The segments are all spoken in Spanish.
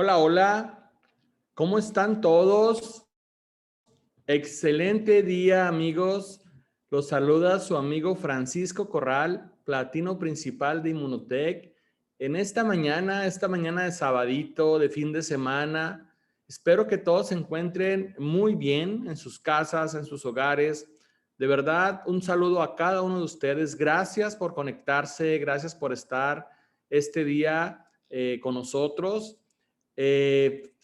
Hola, hola. ¿Cómo están todos? Excelente día, amigos. Los saluda su amigo Francisco Corral, platino principal de Inmunotech. En esta mañana de sabadito, de fin de semana, espero que todos se encuentren muy bien en sus casas, en sus hogares. De verdad, un saludo a cada uno de ustedes. Gracias por conectarse, gracias por estar este día con nosotros.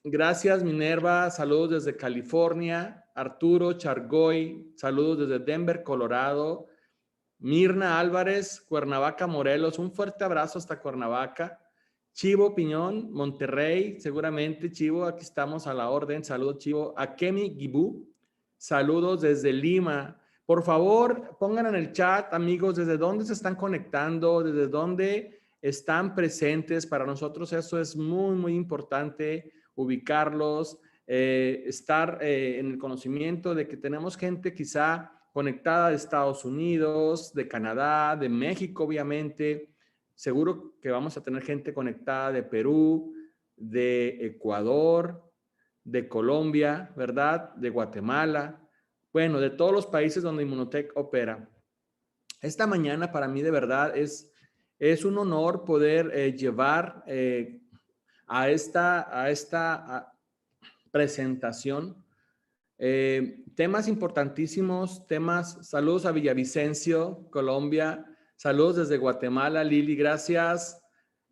Gracias, Minerva. Saludos desde California. Arturo Chargoy, saludos desde Denver, Colorado. Mirna Álvarez, Cuernavaca, Morelos. Un fuerte abrazo hasta Cuernavaca. Chivo Piñón, Monterrey, seguramente. Chivo, aquí estamos a la orden. Saludos, Chivo. Akemi Gibú, saludos desde Lima. Por favor, pongan en el chat, amigos, desde dónde se están conectando, desde dónde están presentes. Para nosotros eso es muy, muy importante, ubicarlos, estar en el conocimiento de que tenemos gente quizá conectada de Estados Unidos, de Canadá, de México, obviamente. Seguro que vamos a tener gente conectada de Perú, de Ecuador, de Colombia, ¿verdad? De Guatemala. Bueno, de todos los países donde Inmunotech opera. Esta mañana para mí de verdad es un honor poder llevar a esta presentación temas importantísimos, saludos a Villavicencio, Colombia, saludos desde Guatemala, Lili, gracias.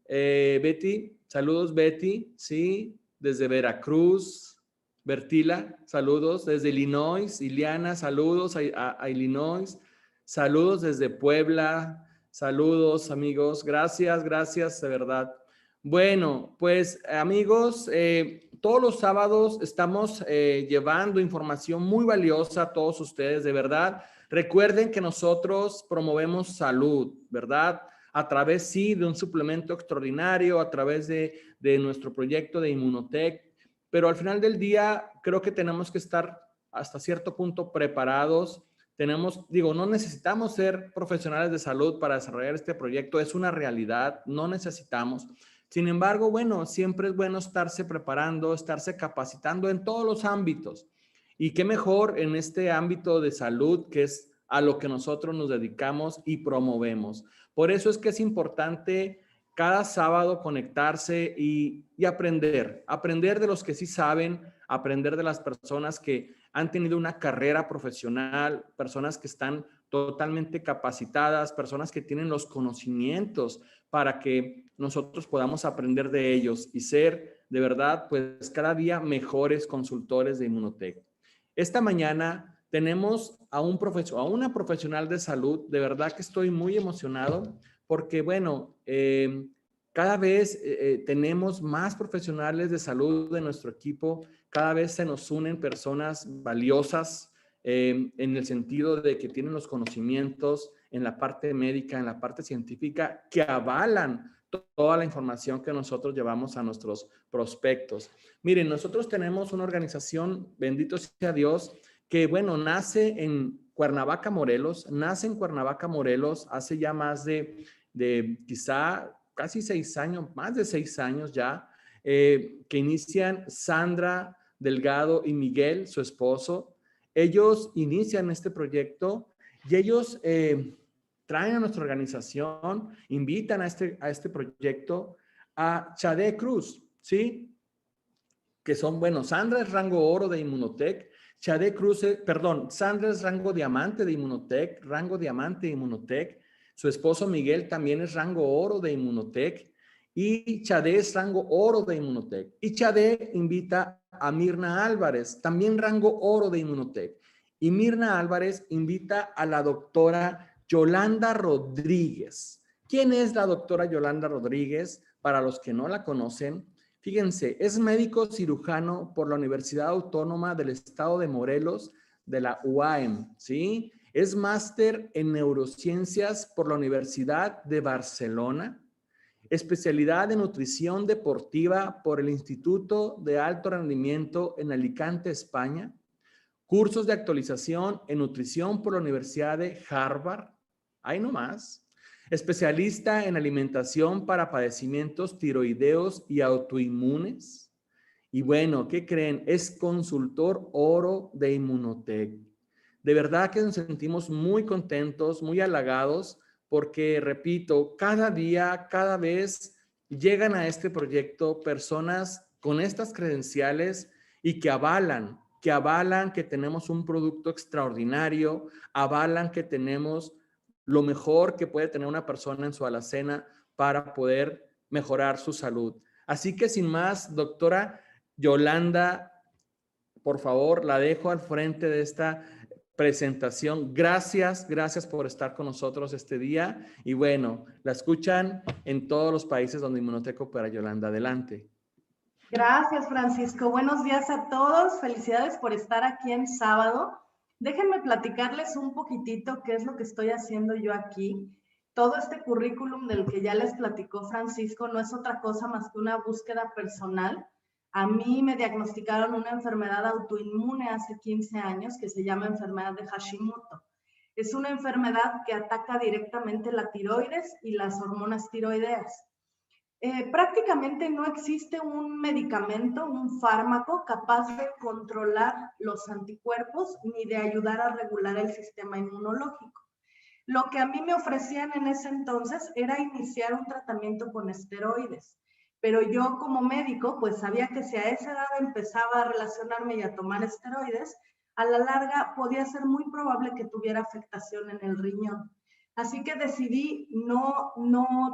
Betty, saludos Betty, sí, desde Veracruz, Bertila, saludos desde Illinois, Iliana, saludos a Illinois, saludos desde Puebla, saludos amigos, gracias, gracias de verdad. Bueno, pues amigos, todos los sábados estamos llevando información muy valiosa a todos ustedes, de verdad. Recuerden que nosotros promovemos salud, ¿verdad? A través, sí, de un suplemento extraordinario, a través de nuestro proyecto de Inmunotech, pero al final del día creo que tenemos que estar hasta cierto punto preparados. No necesitamos ser profesionales de salud para desarrollar este proyecto, es una realidad, no necesitamos. Sin embargo, bueno, siempre es bueno estarse preparando, estarse capacitando en todos los ámbitos. Y qué mejor en este ámbito de salud, que es a lo que nosotros nos dedicamos y promovemos. Por eso es que es importante cada sábado conectarse y aprender de los que sí saben, aprender de las personas que han tenido una carrera profesional, personas que están totalmente capacitadas, personas que tienen los conocimientos para que nosotros podamos aprender de ellos y ser de verdad, pues cada día mejores consultores de Inmunotech. Esta mañana tenemos a una profesional de salud, de verdad que estoy muy emocionado porque, bueno, cada vez tenemos más profesionales de salud en nuestro equipo, cada vez se nos unen personas valiosas en el sentido de que tienen los conocimientos en la parte médica, en la parte científica, que avalan toda la información que nosotros llevamos a nuestros prospectos. Miren, nosotros tenemos una organización, bendito sea Dios, que bueno, nace en Cuernavaca, Morelos, hace ya más de quizá casi 6 años, más de 6 años ya, que inician Sandra Delgado y Miguel, su esposo. Ellos inician este proyecto y ellos traen a nuestra organización, invitan a este proyecto a Chade Cruz, ¿sí? Que son, bueno, Sandra es rango oro de Inmunotech, Chade Cruz, Sandra es rango diamante de Inmunotech, su esposo Miguel también es rango oro de Inmunotech y Chade es rango oro de Inmunotech. Y Chade invita a Mirna Álvarez, también rango oro de Inmunotech. Y Mirna Álvarez invita a la doctora Yolanda Rodríguez. ¿Quién es la doctora Yolanda Rodríguez? Para los que no la conocen, fíjense, es médico cirujano por la Universidad Autónoma del Estado de Morelos, de la UAM, ¿sí? Es máster en neurociencias por la Universidad de Barcelona, especialidad en nutrición deportiva por el Instituto de Alto Rendimiento en Alicante, España, cursos de actualización en nutrición por la Universidad de Harvard, ahí nomás, especialista en alimentación para padecimientos tiroideos y autoinmunes, Y bueno, ¿qué creen? Es consultor oro de Inmunotech. De verdad que nos sentimos muy contentos, muy halagados, porque, repito, cada día, cada vez llegan a este proyecto personas con estas credenciales y que avalan que tenemos un producto extraordinario, avalan que tenemos lo mejor que puede tener una persona en su alacena para poder mejorar su salud. Así que sin más, doctora Yolanda, por favor, la dejo al frente de esta presentación. Gracias, gracias por estar con nosotros este día. Y bueno, la escuchan en todos los países donde Inmunotech opera. Yolanda, adelante. Gracias, Francisco. Buenos días a todos. Felicidades por estar aquí en sábado. Déjenme platicarles un poquitito qué es lo que estoy haciendo yo aquí. Todo este currículum del que ya les platicó Francisco no es otra cosa más que una búsqueda personal. A mí me diagnosticaron una enfermedad autoinmune hace 15 años que se llama enfermedad de Hashimoto. Es una enfermedad que ataca directamente la tiroides y las hormonas tiroideas. Prácticamente no existe un medicamento, un fármaco capaz de controlar los anticuerpos ni de ayudar a regular el sistema inmunológico. Lo que a mí me ofrecían en ese entonces era iniciar un tratamiento con esteroides, pero yo como médico pues sabía que si a esa edad empezaba a relacionarme y a tomar esteroides, a la larga podía ser muy probable que tuviera afectación en el riñón. Así que decidí no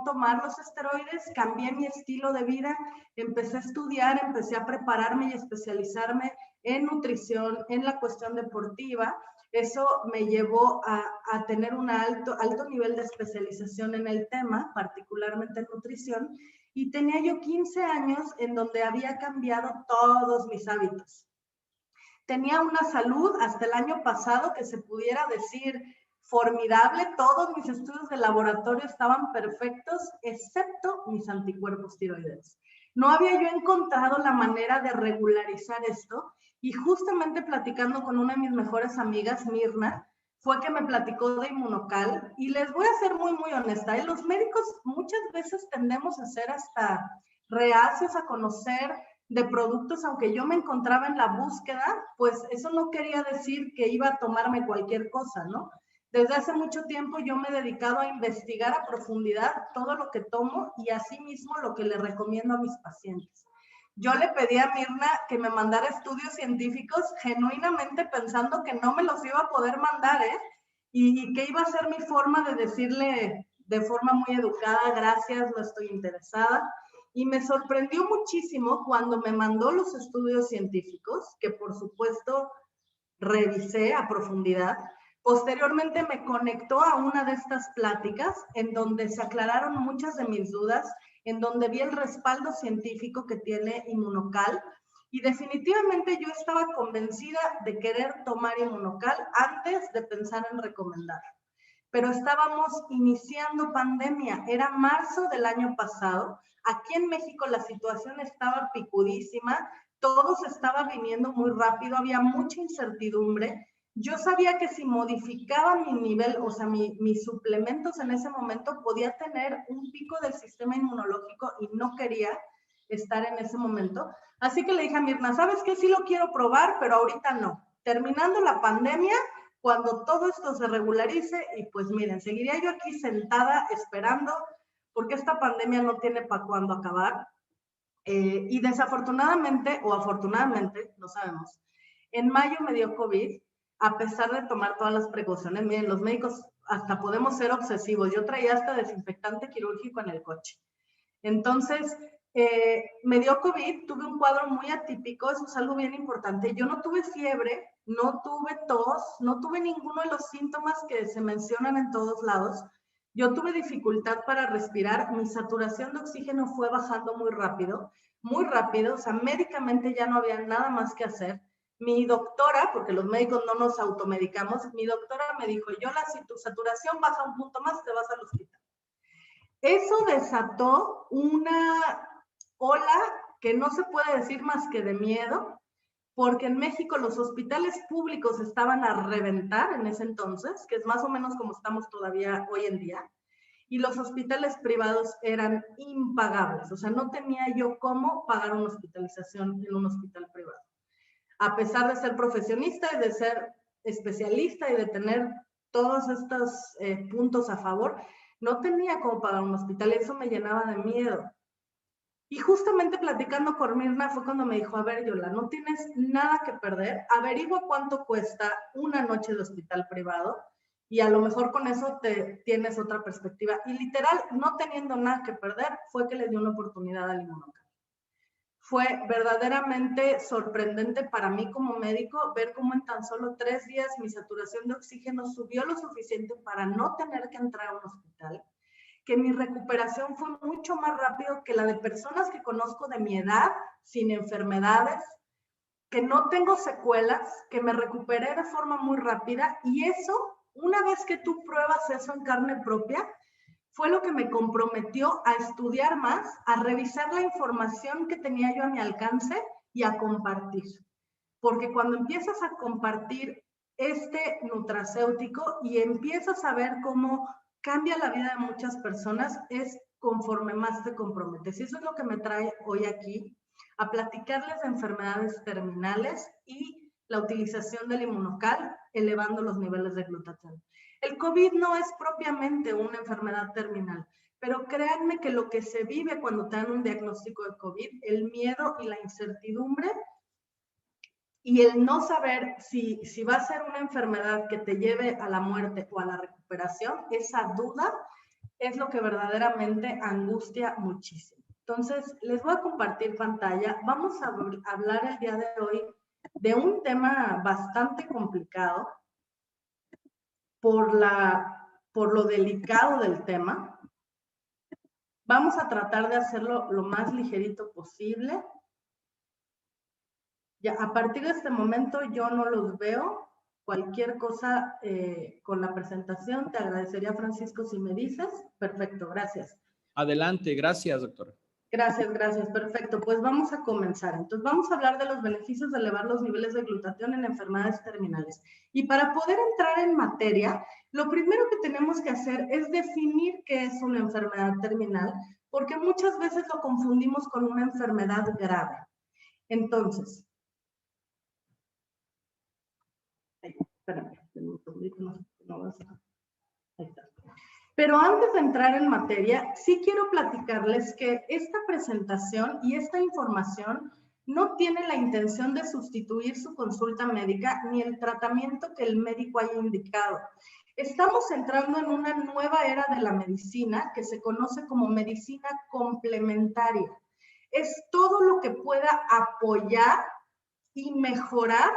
tomar los esteroides, cambié mi estilo de vida, empecé a estudiar, empecé a prepararme y especializarme en nutrición, en la cuestión deportiva. Eso me llevó a tener un alto nivel de especialización en el tema, particularmente en nutrición, y tenía yo 15 años en donde había cambiado todos mis hábitos. Tenía una salud hasta el año pasado que se pudiera decir formidable, todos mis estudios de laboratorio estaban perfectos, excepto mis anticuerpos tiroideos. No había yo encontrado la manera de regularizar esto y justamente platicando con una de mis mejores amigas, Mirna, fue que me platicó de Inmunocal y les voy a ser muy honesta, los médicos muchas veces tendemos a ser hasta reacios a conocer de productos, aunque yo me encontraba en la búsqueda, pues eso no quería decir que iba a tomarme cualquier cosa, ¿no? Desde hace mucho tiempo yo me he dedicado a investigar a profundidad todo lo que tomo y asimismo lo que le recomiendo a mis pacientes. Yo le pedí a Mirna que me mandara estudios científicos genuinamente pensando que no me los iba a poder mandar, y que iba a ser mi forma de decirle de forma muy educada, gracias, no estoy interesada. Y me sorprendió muchísimo cuando me mandó los estudios científicos, que por supuesto revisé a profundidad. Posteriormente me conectó a una de estas pláticas en donde se aclararon muchas de mis dudas, en donde vi el respaldo científico que tiene Inmunocal y definitivamente yo estaba convencida de querer tomar Inmunocal antes de pensar en recomendarlo. Pero estábamos iniciando pandemia, era marzo del año pasado, aquí en México la situación estaba picudísima, todo se estaba viniendo muy rápido, había mucha incertidumbre. Yo sabía que si modificaba mi nivel, o sea, mis suplementos en ese momento, podía tener un pico del sistema inmunológico y no quería estar en ese momento. Así que le dije a Mirna, ¿sabes qué? Sí lo quiero probar, pero ahorita no. Terminando la pandemia, cuando todo esto se regularice, y pues miren, seguiría yo aquí sentada esperando, porque esta pandemia no tiene para cuándo acabar. Y desafortunadamente, o afortunadamente, no sabemos, en mayo me dio COVID, a pesar de tomar todas las precauciones. Miren, los médicos hasta podemos ser obsesivos. Yo traía hasta desinfectante quirúrgico en el coche. Entonces, me dio COVID, tuve un cuadro muy atípico, eso es algo bien importante. Yo no tuve fiebre, no tuve tos, no tuve ninguno de los síntomas que se mencionan en todos lados. Yo tuve dificultad para respirar, mi saturación de oxígeno fue bajando muy rápido, o sea, médicamente ya no había nada más que hacer. Mi doctora, porque los médicos no nos automedicamos, mi doctora me dijo, Yola, si tu saturación baja un punto más, te vas al hospital. Eso desató una ola que no se puede decir más que de miedo, porque en México los hospitales públicos estaban a reventar en ese entonces, que es más o menos como estamos todavía hoy en día. y los hospitales privados eran impagables. O sea, no tenía yo cómo pagar una hospitalización en un hospital privado. A pesar de ser profesionista y de ser especialista y de tener todos estos puntos a favor, no tenía cómo pagar un hospital y eso me llenaba de miedo. Y justamente platicando con Mirna fue cuando me dijo, a ver, Yola, no tienes nada que perder, averigua cuánto cuesta una noche de hospital privado y a lo mejor con eso tienes otra perspectiva. Y literal, no teniendo nada que perder, fue que le dio una oportunidad al Inmunocal. Fue verdaderamente sorprendente para mí como médico ver cómo en tan solo 3 días mi saturación de oxígeno subió lo suficiente para no tener que entrar a un hospital, que mi recuperación fue mucho más rápido que la de personas que conozco de mi edad, sin enfermedades, que no tengo secuelas, que me recuperé de forma muy rápida y eso, una vez que tú pruebas eso en carne propia, fue lo que me comprometió a estudiar más, a revisar la información que tenía yo a mi alcance y a compartir. Porque cuando empiezas a compartir este nutracéutico y empiezas a ver cómo cambia la vida de muchas personas, es conforme más te comprometes. Y eso es lo que me trae hoy aquí, a platicarles de enfermedades terminales y la utilización del Inmunocal, elevando los niveles de glutatión. El COVID no es propiamente una enfermedad terminal, pero créanme que lo que se vive cuando te dan un diagnóstico de COVID, el miedo y la incertidumbre y el no saber si va a ser una enfermedad que te lleve a la muerte o a la recuperación, esa duda es lo que verdaderamente angustia muchísimo. Entonces, les voy a compartir pantalla. Vamos a hablar el día de hoy de un tema bastante complicado por lo delicado del tema. Vamos a tratar de hacerlo lo más ligerito posible. Ya, a partir de este momento yo no los veo. Cualquier cosa con la presentación, te agradecería, Francisco, si me dices. Perfecto, gracias. Adelante, gracias, doctora. Gracias, gracias, perfecto. Pues vamos a comenzar. Entonces vamos a hablar de los beneficios de elevar los niveles de glutatión en enfermedades terminales. Y para poder entrar en materia, lo primero que tenemos que hacer es definir qué es una enfermedad terminal, porque muchas veces lo confundimos con una enfermedad grave. Entonces, espérame, un segundito, no vas a... Ahí está. Pero antes de entrar en materia, sí quiero platicarles que esta presentación y esta información no tiene la intención de sustituir su consulta médica ni el tratamiento que el médico haya indicado. Estamos entrando en una nueva era de la medicina que se conoce como medicina complementaria. Es todo lo que pueda apoyar y mejorar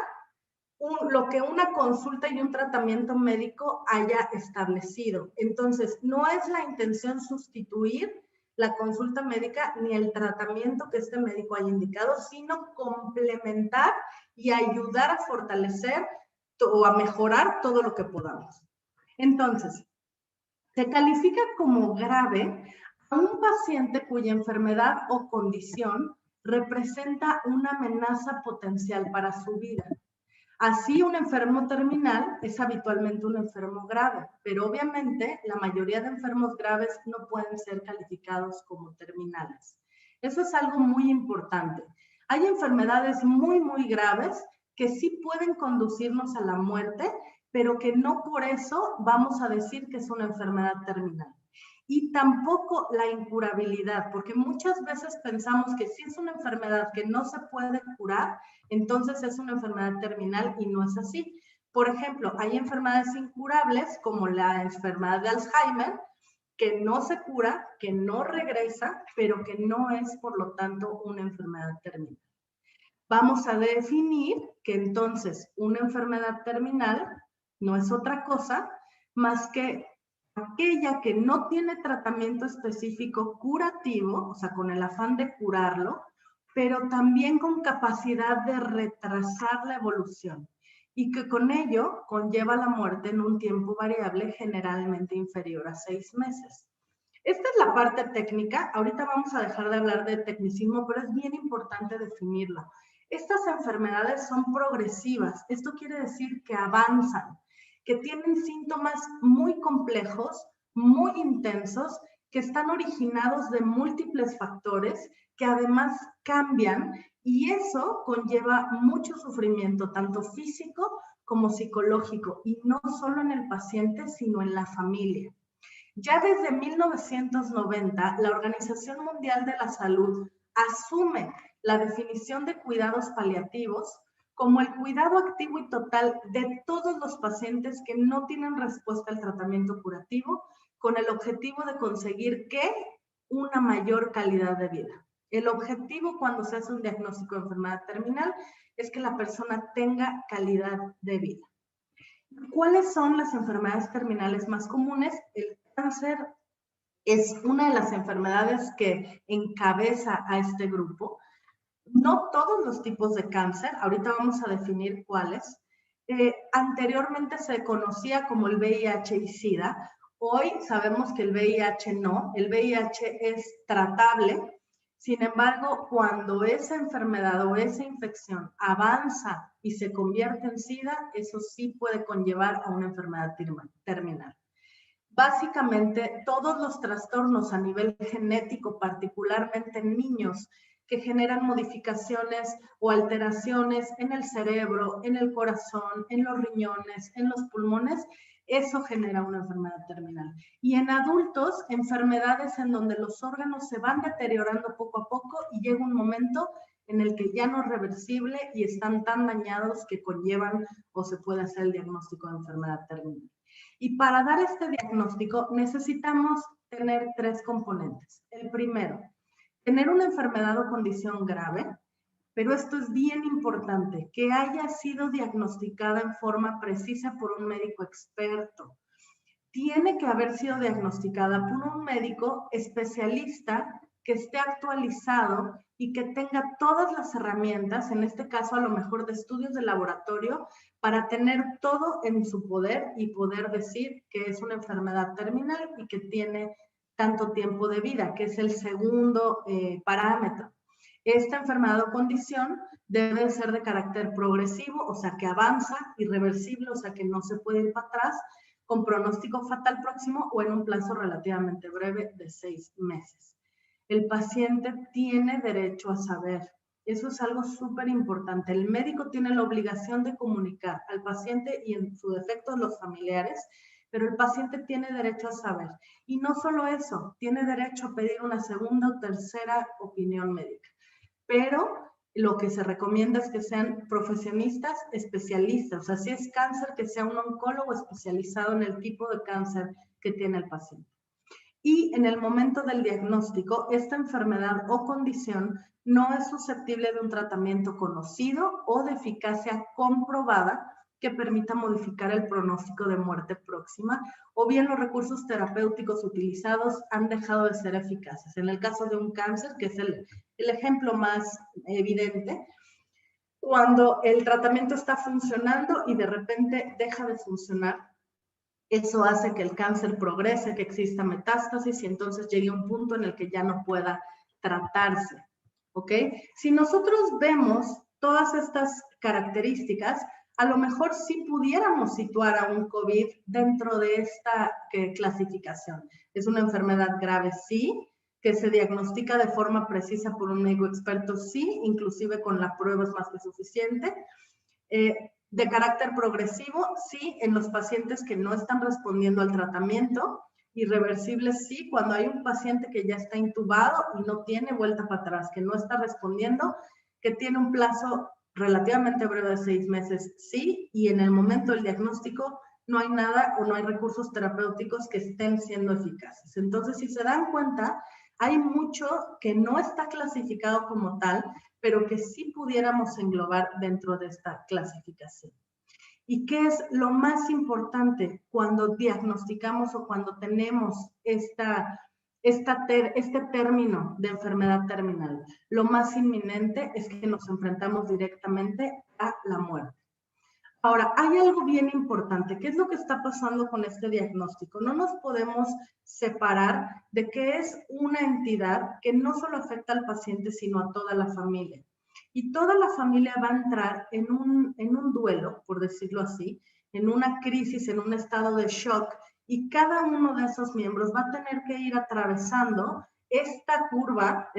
lo que una consulta y un tratamiento médico haya establecido. Entonces, no es la intención sustituir la consulta médica ni el tratamiento que este médico haya indicado, sino complementar y ayudar a fortalecer o a mejorar todo lo que podamos. Entonces, se califica como grave a un paciente cuya enfermedad o condición representa una amenaza potencial para su vida. Así, un enfermo terminal es habitualmente un enfermo grave, pero obviamente la mayoría de enfermos graves no pueden ser calificados como terminales. Eso es algo muy importante. Hay enfermedades muy, muy graves que sí pueden conducirnos a la muerte, pero que no por eso vamos a decir que es una enfermedad terminal. Y tampoco la incurabilidad, porque muchas veces pensamos que si es una enfermedad que no se puede curar, entonces es una enfermedad terminal y no es así. Por ejemplo, hay enfermedades incurables como la enfermedad de Alzheimer, que no se cura, que no regresa, pero que no es, por lo tanto, una enfermedad terminal. Vamos a definir que entonces una enfermedad terminal no es otra cosa más que aquella que no tiene tratamiento específico curativo, o sea, con el afán de curarlo, pero también con capacidad de retrasar la evolución y que con ello conlleva la muerte en un tiempo variable generalmente inferior a 6 meses. Esta es la parte técnica. Ahorita vamos a dejar de hablar de tecnicismo, pero es bien importante definirla. Estas enfermedades son progresivas. Esto quiere decir que avanzan, que tienen síntomas muy complejos, muy intensos que están originados de múltiples factores que además cambian, y eso conlleva mucho sufrimiento, tanto físico como psicológico, y no solo en el paciente, sino en la familia. Ya desde 1990, la Organización Mundial de la Salud asume la definición de cuidados paliativos como el cuidado activo y total de todos los pacientes que no tienen respuesta al tratamiento curativo, con el objetivo de conseguir ¿qué? Una mayor calidad de vida. El objetivo cuando se hace un diagnóstico de enfermedad terminal es que la persona tenga calidad de vida. ¿Cuáles son las enfermedades terminales más comunes? El cáncer es una de las enfermedades que encabeza a este grupo. No todos los tipos de cáncer, ahorita vamos a definir cuáles. Anteriormente se conocía como el VIH y SIDA. Hoy sabemos que el VIH no. El VIH es tratable. Sin embargo, cuando esa enfermedad o esa infección avanza y se convierte en SIDA, eso sí puede conllevar a una enfermedad terminal. Básicamente, todos los trastornos a nivel genético, particularmente en niños, que generan modificaciones o alteraciones en el cerebro, en el corazón, en los riñones, en los pulmones, eso genera una enfermedad terminal. Y en adultos, enfermedades en donde los órganos se van deteriorando poco a poco y llega un momento en el que ya no es reversible y están tan dañados que conllevan o se puede hacer el diagnóstico de enfermedad terminal. Y para dar este diagnóstico necesitamos tener 3 componentes. El primero, tener una enfermedad o condición grave, pero esto es bien importante, que haya sido diagnosticada en forma precisa por un médico experto. Tiene que haber sido diagnosticada por un médico especialista que esté actualizado y que tenga todas las herramientas, en este caso a lo mejor de estudios de laboratorio, para tener todo en su poder y poder decir que es una enfermedad terminal y que tiene tanto tiempo de vida, que es el segundo parámetro. Esta enfermedad o condición debe ser de carácter progresivo, o sea que avanza, irreversible, o sea que no se puede ir para atrás, con pronóstico fatal próximo o en un plazo relativamente breve de 6 meses. El paciente tiene derecho a saber. Eso es algo súper importante. El médico tiene la obligación de comunicar al paciente y en su defecto a los familiares, pero el paciente tiene derecho a saber. Y no solo eso, tiene derecho a pedir una segunda o tercera opinión médica. Pero lo que se recomienda es que sean profesionistas especialistas. O sea, si es cáncer, que sea un oncólogo especializado en el tipo de cáncer que tiene el paciente. Y en el momento del diagnóstico, esta enfermedad o condición no es susceptible de un tratamiento conocido o de eficacia comprobada que permita modificar el pronóstico de muerte próxima, o bien los recursos terapéuticos utilizados han dejado de ser eficaces. En el caso de un cáncer, que es el ejemplo más evidente, cuando el tratamiento está funcionando y de repente deja de funcionar, eso hace que el cáncer progrese, que exista metástasis y entonces llegue a un punto en el que ya no pueda tratarse, ¿ok? Si nosotros vemos todas estas características, a lo mejor sí pudiéramos situar a un COVID dentro de esta clasificación. Es una enfermedad grave, sí, que se diagnostica de forma precisa por un médico experto, sí, inclusive con la prueba es más que suficiente. De carácter progresivo, sí, en los pacientes que no están respondiendo al tratamiento. Irreversible, sí, cuando hay un paciente que ya está intubado y no tiene vuelta para atrás, que no está respondiendo, que tiene un plazo relativamente breve de 6 meses, sí, y en el momento del diagnóstico no hay nada o no hay recursos terapéuticos que estén siendo eficaces. Entonces, si se dan cuenta, hay mucho que no está clasificado como tal, pero que sí pudiéramos englobar dentro de esta clasificación. ¿Y qué es lo más importante cuando diagnosticamos o cuando tenemos este término de enfermedad terminal? Lo más inminente es que nos enfrentamos directamente a la muerte. Ahora, hay algo bien importante. ¿Qué es lo que está pasando con este diagnóstico? No nos podemos separar de que es una entidad que no solo afecta al paciente, sino a toda la familia. Y toda la familia va a entrar en un duelo, por decirlo así, en una crisis, en un estado de shock, y cada uno de esos miembros va a tener que ir atravesando esta curva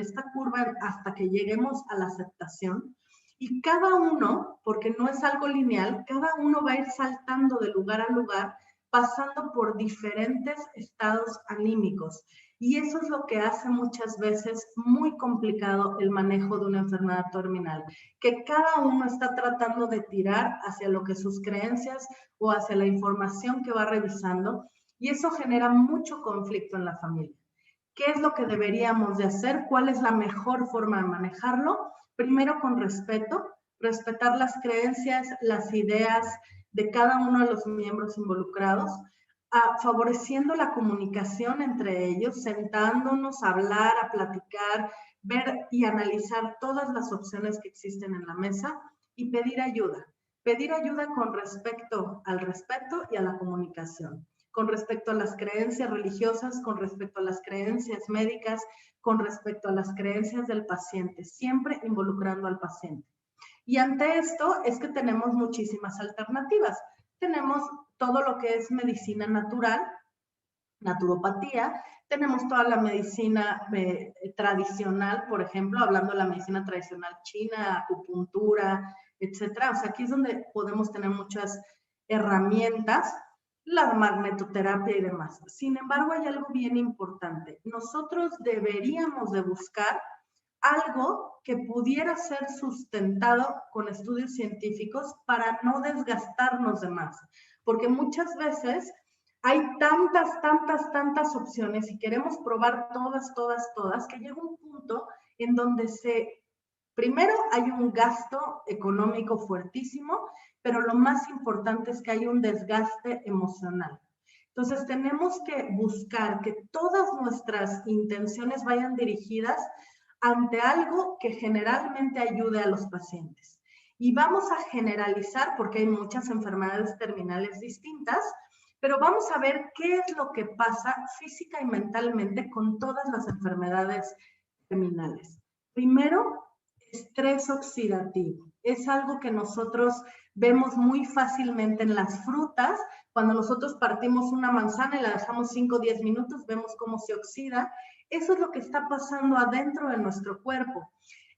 hasta que lleguemos a la aceptación. Y cada uno, porque no es algo lineal, cada uno va a ir saltando de lugar a lugar, pasando por diferentes estados anímicos. Y eso es lo que hace muchas veces muy complicado el manejo de una enfermedad terminal, que cada uno está tratando de tirar hacia lo que sus creencias o hacia la información que va revisando, y eso genera mucho conflicto en la familia. ¿Qué es lo que deberíamos de hacer? ¿Cuál es la mejor forma de manejarlo? Primero, con respeto, respetar las creencias, las ideas de cada uno de los miembros involucrados, favoreciendo la comunicación entre ellos, sentándonos a hablar, a platicar, ver y analizar todas las opciones que existen en la mesa y pedir ayuda. Pedir ayuda con respecto al respeto y a la comunicación, con respecto a las creencias religiosas, con respecto a las creencias médicas, con respecto a las creencias del paciente, siempre involucrando al paciente. Y ante esto es que tenemos muchísimas alternativas. Tenemos todo lo que es medicina natural, naturopatía, tenemos toda la medicina tradicional, por ejemplo, hablando de la medicina tradicional china, acupuntura, etcétera. O sea, aquí es donde podemos tener muchas herramientas, la magnetoterapia y demás. Sin embargo, hay algo bien importante. Nosotros deberíamos de buscar algo que pudiera ser sustentado con estudios científicos para no desgastarnos de más. Porque muchas veces hay tantas opciones y queremos probar todas, que llega un punto en donde primero hay un gasto económico fuertísimo, pero lo más importante es que hay un desgaste emocional. Entonces tenemos que buscar que todas nuestras intenciones vayan dirigidas ante algo que generalmente ayude a los pacientes. Y vamos a generalizar, porque hay muchas enfermedades terminales distintas, pero vamos a ver qué es lo que pasa física y mentalmente con todas las enfermedades terminales. Primero, estrés oxidativo. Es algo que nosotros vemos muy fácilmente en las frutas. Cuando nosotros partimos una manzana y la dejamos 5 o 10 minutos, vemos cómo se oxida. Eso es lo que está pasando adentro de nuestro cuerpo.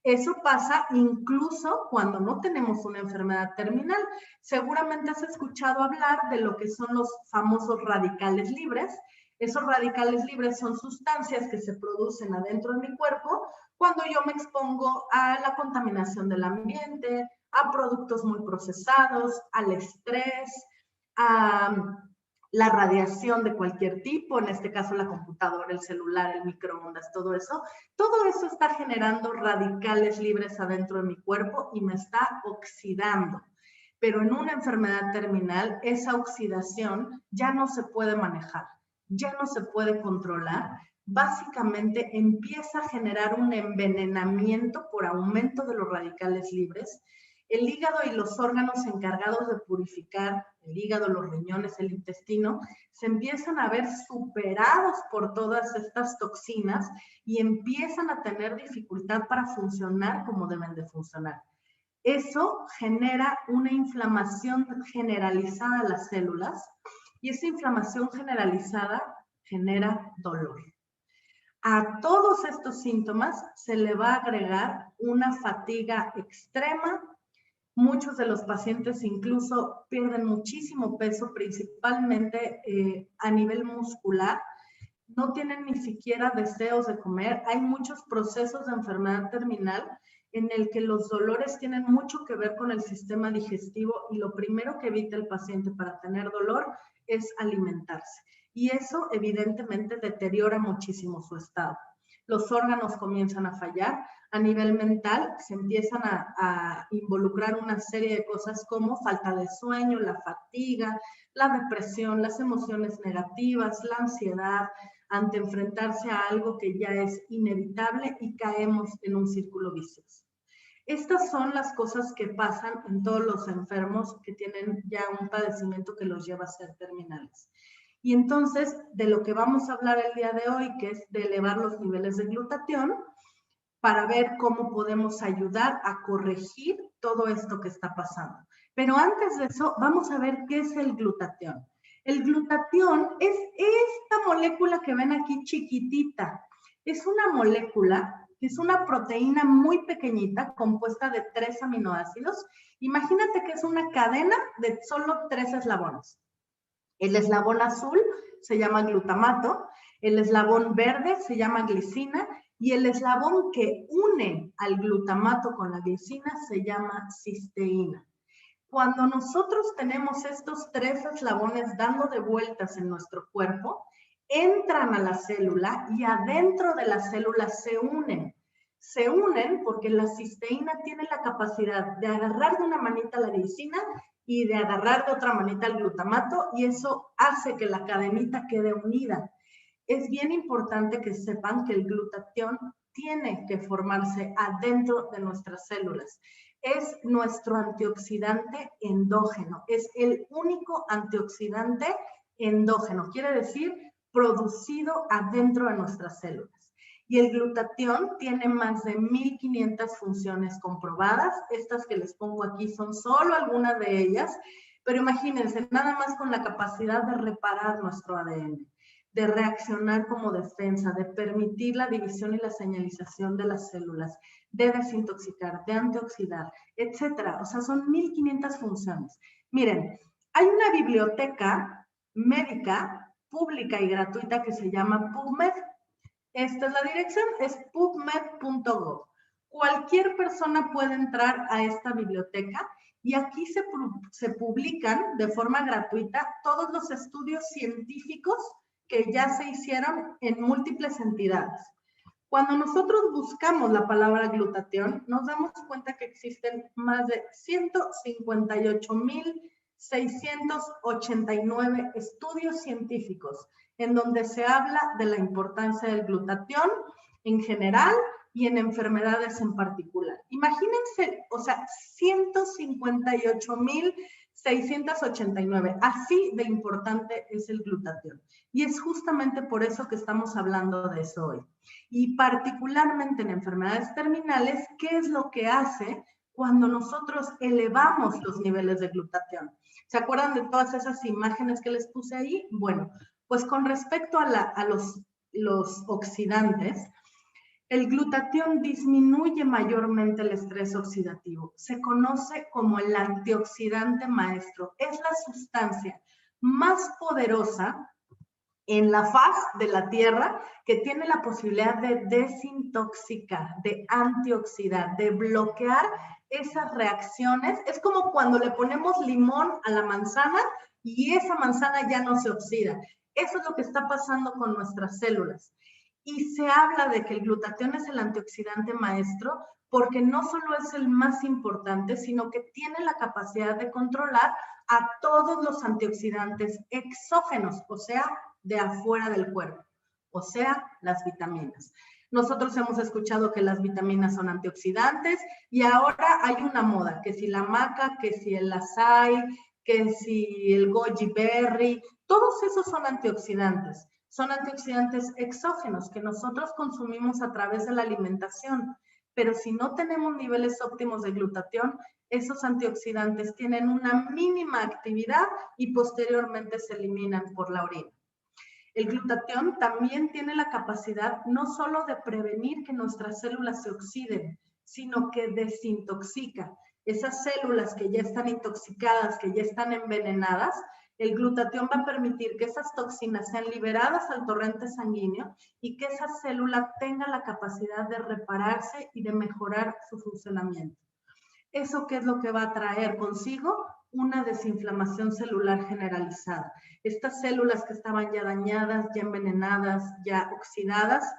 Eso pasa incluso cuando no tenemos una enfermedad terminal. Seguramente has escuchado hablar de lo que son los famosos radicales libres. Esos radicales libres son sustancias que se producen adentro de mi cuerpo cuando yo me expongo a la contaminación del ambiente, a productos muy procesados, al estrés, a la radiación de cualquier tipo, en este caso la computadora, el celular, el microondas, todo eso está generando radicales libres adentro de mi cuerpo y me está oxidando. Pero en una enfermedad terminal, esa oxidación ya no se puede manejar, ya no se puede controlar. Básicamente empieza a generar un envenenamiento por aumento de los radicales libres. El hígado y los órganos encargados de purificar el hígado, los riñones, el intestino, se empiezan a ver superados por todas estas toxinas y empiezan a tener dificultad para funcionar como deben de funcionar. Eso genera una inflamación generalizada de las células y esa inflamación generalizada genera dolor. A todos estos síntomas se le va a agregar una fatiga extrema. Muchos de los pacientes incluso pierden muchísimo peso, principalmente a nivel muscular. No tienen ni siquiera deseos de comer. Hay muchos procesos de enfermedad terminal en el que los dolores tienen mucho que ver con el sistema digestivo y lo primero que evita el paciente para tener dolor es alimentarse. Y eso evidentemente deteriora muchísimo su estado. Los órganos comienzan a fallar. A nivel mental se empiezan a involucrar una serie de cosas como falta de sueño, la fatiga, la depresión, las emociones negativas, la ansiedad, ante enfrentarse a algo que ya es inevitable y caemos en un círculo vicioso. Estas son las cosas que pasan en todos los enfermos que tienen ya un padecimiento que los lleva a ser terminales. Y entonces, de lo que vamos a hablar el día de hoy, que es de elevar los niveles de glutatión, para ver cómo podemos ayudar a corregir todo esto que está pasando. Pero antes de eso, vamos a ver qué es el glutatión. El glutatión es esta molécula que ven aquí chiquitita. Es una molécula, es una proteína muy pequeñita compuesta de 3 aminoácidos. Imagínate que es una cadena de solo 3 eslabones. El eslabón azul se llama glutamato, el eslabón verde se llama glicina y el eslabón que une al glutamato con la glicina se llama cisteína. Cuando nosotros tenemos estos 3 eslabones dando de vueltas en nuestro cuerpo, entran a la célula y adentro de la célula se unen. Se unen porque la cisteína tiene la capacidad de agarrar de una manita la glicina y de agarrar de otra manita el glutamato, y eso hace que la cadenita quede unida. Es bien importante que sepan que el glutatión tiene que formarse adentro de nuestras células. Es nuestro antioxidante endógeno, es el único antioxidante endógeno, quiere decir producido adentro de nuestras células. Y el glutatión tiene más de 1500 funciones comprobadas. Estas que les pongo aquí son solo algunas de ellas, pero imagínense, nada más con la capacidad de reparar nuestro ADN, de reaccionar como defensa, de permitir la división y la señalización de las células, de desintoxicar, de antioxidar, etcétera. O sea, son 1500 funciones. Miren, hay una biblioteca médica pública y gratuita que se llama PubMed. Esta es la dirección, es pubmed.gov. Cualquier persona puede entrar a esta biblioteca y aquí se publican de forma gratuita todos los estudios científicos que ya se hicieron en múltiples entidades. Cuando nosotros buscamos la palabra glutatión, nos damos cuenta que existen más de 158.689 estudios científicos en donde se habla de la importancia del glutatión en general y en enfermedades en particular. Imagínense, o sea, 158.689. Así de importante es el glutatión. Y es justamente por eso que estamos hablando de eso hoy. Y particularmente en enfermedades terminales, ¿qué es lo que hace cuando nosotros elevamos los niveles de glutatión? ¿Se acuerdan de todas esas imágenes que les puse ahí? Bueno, pues con respecto a los oxidantes, el glutatión disminuye mayormente el estrés oxidativo. Se conoce como el antioxidante maestro. Es la sustancia más poderosa en la faz de la Tierra que tiene la posibilidad de desintoxicar, de antioxidar, de bloquear esas reacciones. Es como cuando le ponemos limón a la manzana y esa manzana ya no se oxida. Eso es lo que está pasando con nuestras células. Y se habla de que el glutatión es el antioxidante maestro porque no solo es el más importante, sino que tiene la capacidad de controlar a todos los antioxidantes exógenos, o sea, de afuera del cuerpo, o sea, las vitaminas. Nosotros hemos escuchado que las vitaminas son antioxidantes y ahora hay una moda, que si la maca, que si el açaí, que si el goji berry, todos esos son antioxidantes. Son antioxidantes exógenos que nosotros consumimos a través de la alimentación, pero si no tenemos niveles óptimos de glutatión, esos antioxidantes tienen una mínima actividad y posteriormente se eliminan por la orina. El glutatión también tiene la capacidad no solo de prevenir que nuestras células se oxiden, sino que desintoxica. Esas células que ya están intoxicadas, que ya están envenenadas, el glutatión va a permitir que esas toxinas sean liberadas al torrente sanguíneo y que esa célula tenga la capacidad de repararse y de mejorar su funcionamiento. ¿Eso qué es lo que va a traer consigo? Una desinflamación celular generalizada. Estas células que estaban ya dañadas, ya envenenadas, ya oxidadas,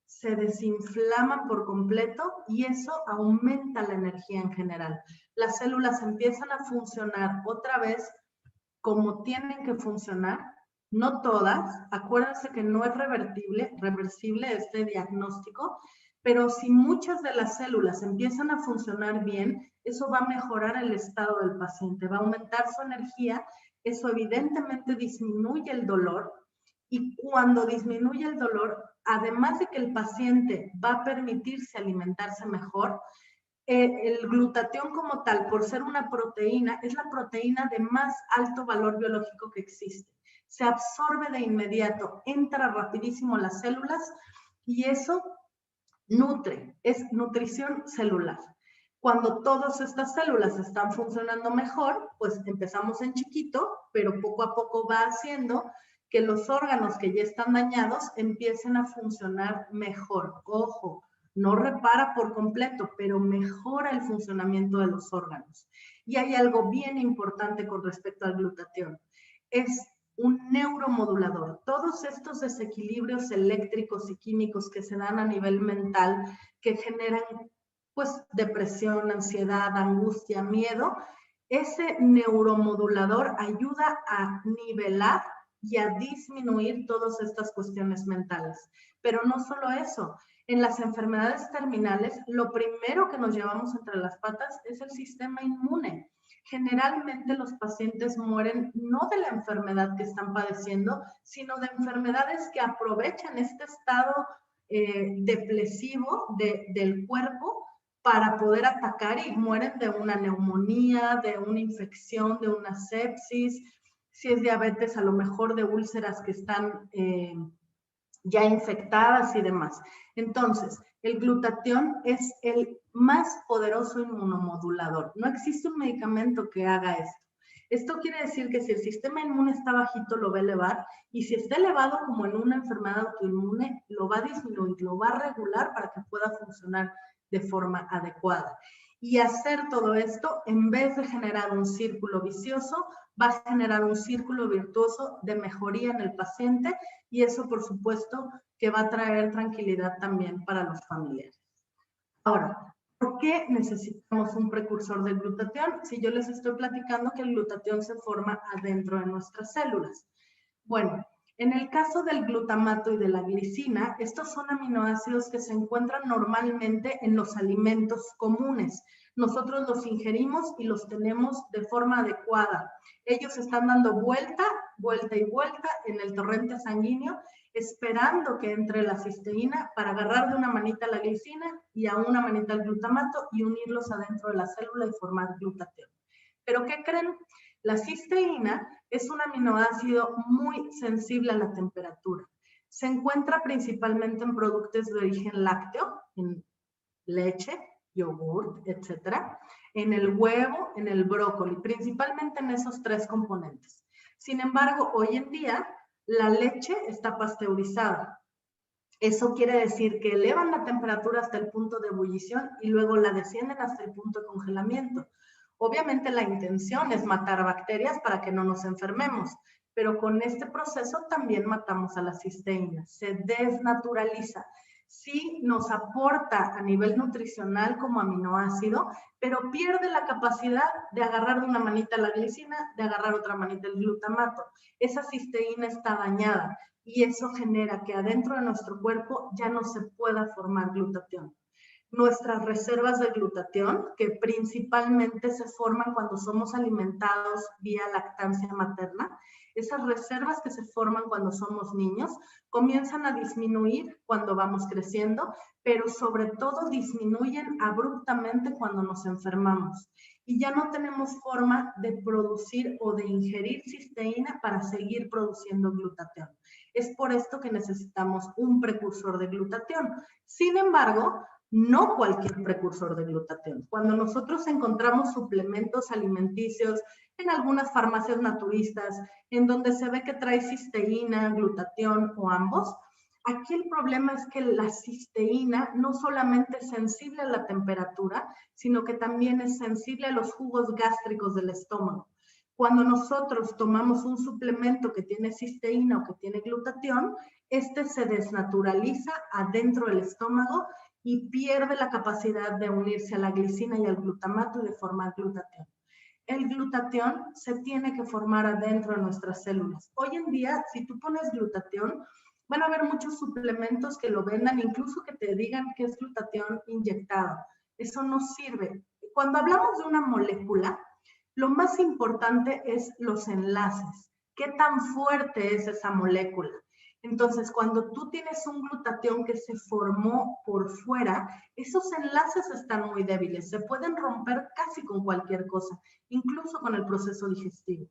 se desinflaman por completo y eso aumenta la energía en general. Las células empiezan a funcionar otra vez como tienen que funcionar, no todas, acuérdense que no es reversible este diagnóstico, pero si muchas de las células empiezan a funcionar bien, eso va a mejorar el estado del paciente, va a aumentar su energía, eso evidentemente disminuye el dolor y cuando disminuye el dolor, además de que el paciente va a permitirse alimentarse mejor, el glutatión como tal, por ser una proteína, es la proteína de más alto valor biológico que existe. se absorbe de inmediato, entra rapidísimo a las células y eso nutre, es nutrición celular. Cuando todas estas células están funcionando mejor, pues empezamos en chiquito, pero poco a poco va haciendo que los órganos que ya están dañados empiecen a funcionar mejor. Ojo, no repara por completo, pero mejora el funcionamiento de los órganos. Y hay algo bien importante con respecto al glutatión. Es un neuromodulador. Todos estos desequilibrios eléctricos y químicos que se dan a nivel mental, que generan pues depresión, ansiedad, angustia, miedo, ese neuromodulador ayuda a nivelar y a disminuir todas estas cuestiones mentales. Pero no solo eso, en las enfermedades terminales, lo primero que nos llevamos entre las patas es el sistema inmune. Generalmente los pacientes mueren no de la enfermedad que están padeciendo, sino de enfermedades que aprovechan este estado depresivo del cuerpo para poder atacar y mueren de una neumonía, de una infección, de una sepsis, si es diabetes, a lo mejor de úlceras que están ya infectadas y demás. Entonces, el glutatión es el más poderoso inmunomodulador. No existe un medicamento que haga esto. Esto quiere decir que si el sistema inmune está bajito, lo va a elevar, y si está elevado como en una enfermedad autoinmune, lo va a disminuir, lo va a regular para que pueda funcionar de forma adecuada. Y hacer todo esto, en vez de generar un círculo vicioso, va a generar un círculo virtuoso de mejoría en el paciente, y eso, por supuesto, que va a traer tranquilidad también para los familiares. Ahora, ¿por qué necesitamos un precursor del glutatión? Si yo les estoy platicando que el glutatión se forma adentro de nuestras células. Bueno, en el caso del glutamato y de la glicina, estos son aminoácidos que se encuentran normalmente en los alimentos comunes. Nosotros los ingerimos y los tenemos de forma adecuada. Ellos están dando vuelta, vuelta y vuelta en el torrente sanguíneo, esperando que entre la cisteína para agarrar de una manita la glicina y a una manita el glutamato y unirlos adentro de la célula y formar glutatión. ¿Pero qué creen? La cisteína es un aminoácido muy sensible a la temperatura. Se encuentra principalmente en productos de origen lácteo, en leche, yogur, etcétera, en el huevo, en el brócoli, principalmente en esos tres componentes. Sin embargo, hoy en día, la leche está pasteurizada. Eso quiere decir que elevan la temperatura hasta el punto de ebullición y luego la descienden hasta el punto de congelamiento. Obviamente la intención es matar bacterias para que no nos enfermemos, pero con este proceso también matamos a la cisteína, se desnaturaliza. Sí nos aporta a nivel nutricional como aminoácido, pero pierde la capacidad de agarrar de una manita la glicina, de agarrar otra manita el glutamato. Esa cisteína está dañada y eso genera que adentro de nuestro cuerpo ya no se pueda formar glutatión. Nuestras reservas de glutatión, que principalmente se forman cuando somos alimentados vía lactancia materna, esas reservas que se forman cuando somos niños, comienzan a disminuir cuando vamos creciendo, pero sobre todo disminuyen abruptamente cuando nos enfermamos. Y ya no tenemos forma de producir o de ingerir cisteína para seguir produciendo glutatión. Es por esto que necesitamos un precursor de glutatión. Sin embargo, no cualquier precursor de glutatión. Cuando nosotros encontramos suplementos alimenticios en algunas farmacias naturistas, en donde se ve que trae cisteína, glutatión o ambos, aquí el problema es que la cisteína no solamente es sensible a la temperatura, sino que también es sensible a los jugos gástricos del estómago. Cuando nosotros tomamos un suplemento que tiene cisteína o que tiene glutatión, este se desnaturaliza adentro del estómago y pierde la capacidad de unirse a la glicina y al glutamato y de formar glutatión. El glutatión se tiene que formar adentro de nuestras células. Hoy en día, si tú pones glutatión, van a haber muchos suplementos que lo vendan, incluso que te digan que es glutatión inyectado. Eso no sirve. Cuando hablamos de una molécula, lo más importante es los enlaces. ¿Qué tan fuerte es esa molécula? Entonces, cuando tú tienes un glutatión que se formó por fuera, esos enlaces están muy débiles, se pueden romper casi con cualquier cosa, incluso con el proceso digestivo.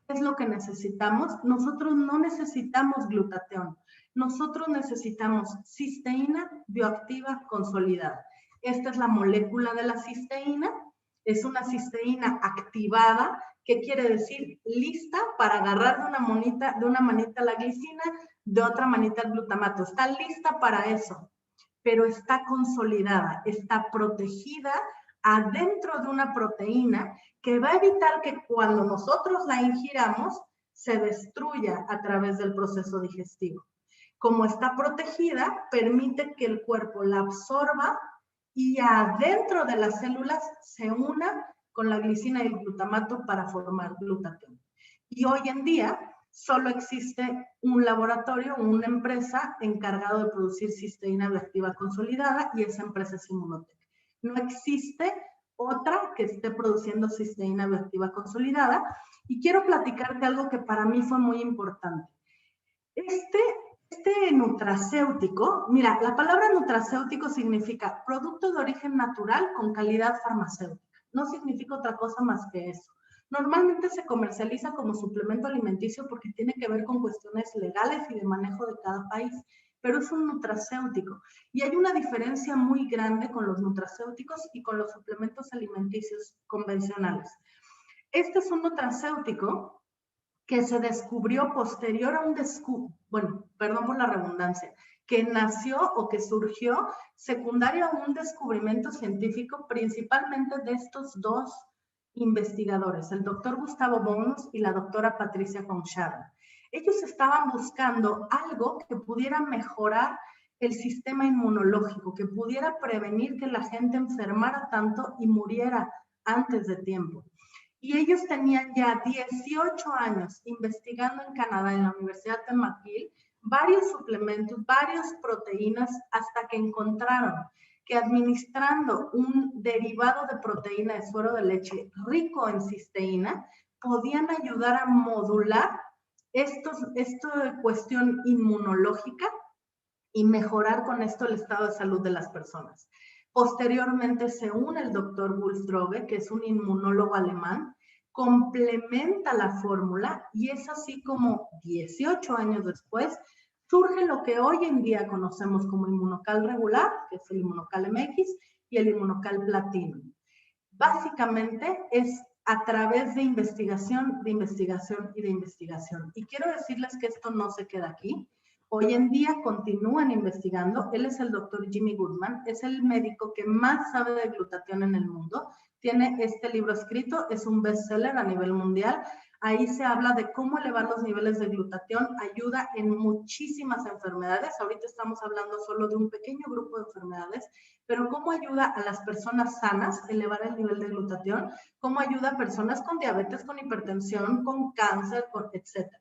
¿Qué es lo que necesitamos? Nosotros no necesitamos glutatión. Nosotros necesitamos cisteína bioactiva consolidada. Esta es la molécula de la cisteína. Es una cisteína activada. ¿Qué quiere decir? Lista para agarrar de una manita la glicina, de otra manita el glutamato. Está lista para eso, pero está consolidada, está protegida adentro de una proteína que va a evitar que cuando nosotros la ingiramos se destruya a través del proceso digestivo. Como está protegida, permite que el cuerpo la absorba y adentro de las células se una con la glicina y el glutamato para formar glutatión. Y hoy en día solo existe un laboratorio, una empresa encargado de producir cisteína bioactiva consolidada y esa empresa es Immunotec. No existe otra que esté produciendo cisteína bioactiva consolidada y quiero platicarte algo que para mí fue muy importante. Este nutracéutico, mira, la palabra nutracéutico significa producto de origen natural con calidad farmacéutica. No significa otra cosa más que eso. Normalmente se comercializa como suplemento alimenticio porque tiene que ver con cuestiones legales y de manejo de cada país, pero es un nutracéutico. Y hay una diferencia muy grande con los nutracéuticos y con los suplementos alimenticios convencionales. Este es un nutracéutico que se descubrió posterior a perdón por la redundancia, que nació o que surgió secundario a un descubrimiento científico principalmente de estos dos investigadores, el doctor Gustavo Bonus y la doctora Patricia Conchard. Ellos estaban buscando algo que pudiera mejorar el sistema inmunológico, que pudiera prevenir que la gente enfermara tanto y muriera antes de tiempo. Y ellos tenían ya 18 años investigando en Canadá, en la Universidad de McGill, varios suplementos, varias proteínas, hasta que encontraron que administrando un derivado de proteína de suero de leche rico en cisteína, podían ayudar a modular esto de cuestión inmunológica y mejorar con esto el estado de salud de las personas. Posteriormente se une el doctor Bulstroge, que es un inmunólogo alemán, complementa la fórmula y es así como 18 años después surge lo que hoy en día conocemos como Inmunocal regular, que es el Inmunocal MX, y el Inmunocal Platinum. Básicamente es a través de investigación, de investigación y de investigación. Y quiero decirles que esto no se queda aquí. Hoy en día continúan investigando. Él es el doctor Jimmy Goodman, es el médico que más sabe de glutatión en el mundo. Tiene este libro escrito, es un bestseller a nivel mundial. Ahí se habla de cómo elevar los niveles de glutatión, ayuda en muchísimas enfermedades. Ahorita estamos hablando solo de un pequeño grupo de enfermedades, pero cómo ayuda a las personas sanas a elevar el nivel de glutatión, cómo ayuda a personas con diabetes, con hipertensión, con cáncer, etc.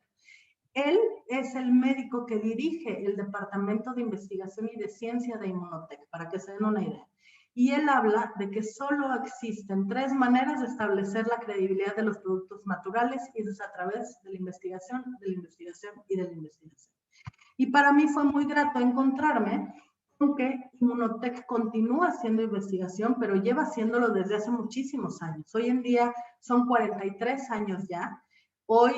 Él es el médico que dirige el Departamento de Investigación y de Ciencia de Immunotec, para que se den una idea. Y él habla de que solo existen 3 maneras de establecer la credibilidad de los productos naturales y es a través de la investigación, de la investigación y de la investigación. Y para mí fue muy grato encontrarme con que Immunotec continúa haciendo investigación, pero lleva haciéndolo desde hace muchísimos años. Hoy en día son 43 años ya. Hoy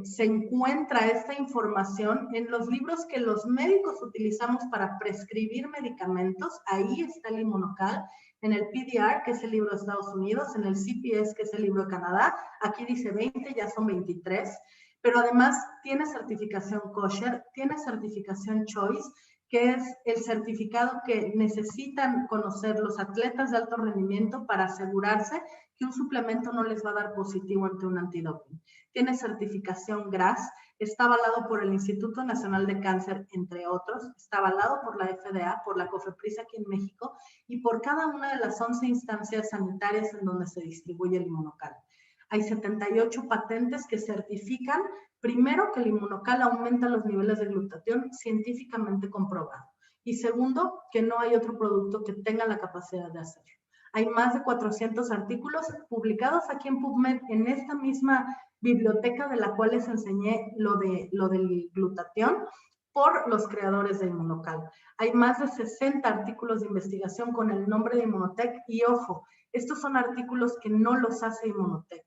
se encuentra esta información en los libros que los médicos utilizamos para prescribir medicamentos. Ahí está el Inmunocal, en el PDR, que es el libro de Estados Unidos, en el CPS, que es el libro de Canadá. Aquí dice 20, ya son 23. Pero además tiene certificación kosher, tiene certificación choice, que es el certificado que necesitan conocer los atletas de alto rendimiento para asegurarse que un suplemento no les va a dar positivo ante un antidoping. Tiene certificación GRAS, está avalado por el Instituto Nacional de Cáncer, entre otros, está avalado por la FDA, por la COFEPRIS aquí en México y por cada una de las 11 instancias sanitarias en donde se distribuye el Inmunocal. Hay 78 patentes que certifican, primero, que el Inmunocal aumenta los niveles de glutatión científicamente comprobado. Y segundo, que no hay otro producto que tenga la capacidad de hacerlo. Hay más de 400 artículos publicados aquí en PubMed, en esta misma biblioteca de la cual les enseñé lo del glutatión, por los creadores de Immunocal. Hay más de 60 artículos de investigación con el nombre de Immunotec y ojo, estos son artículos que no los hace Immunotec,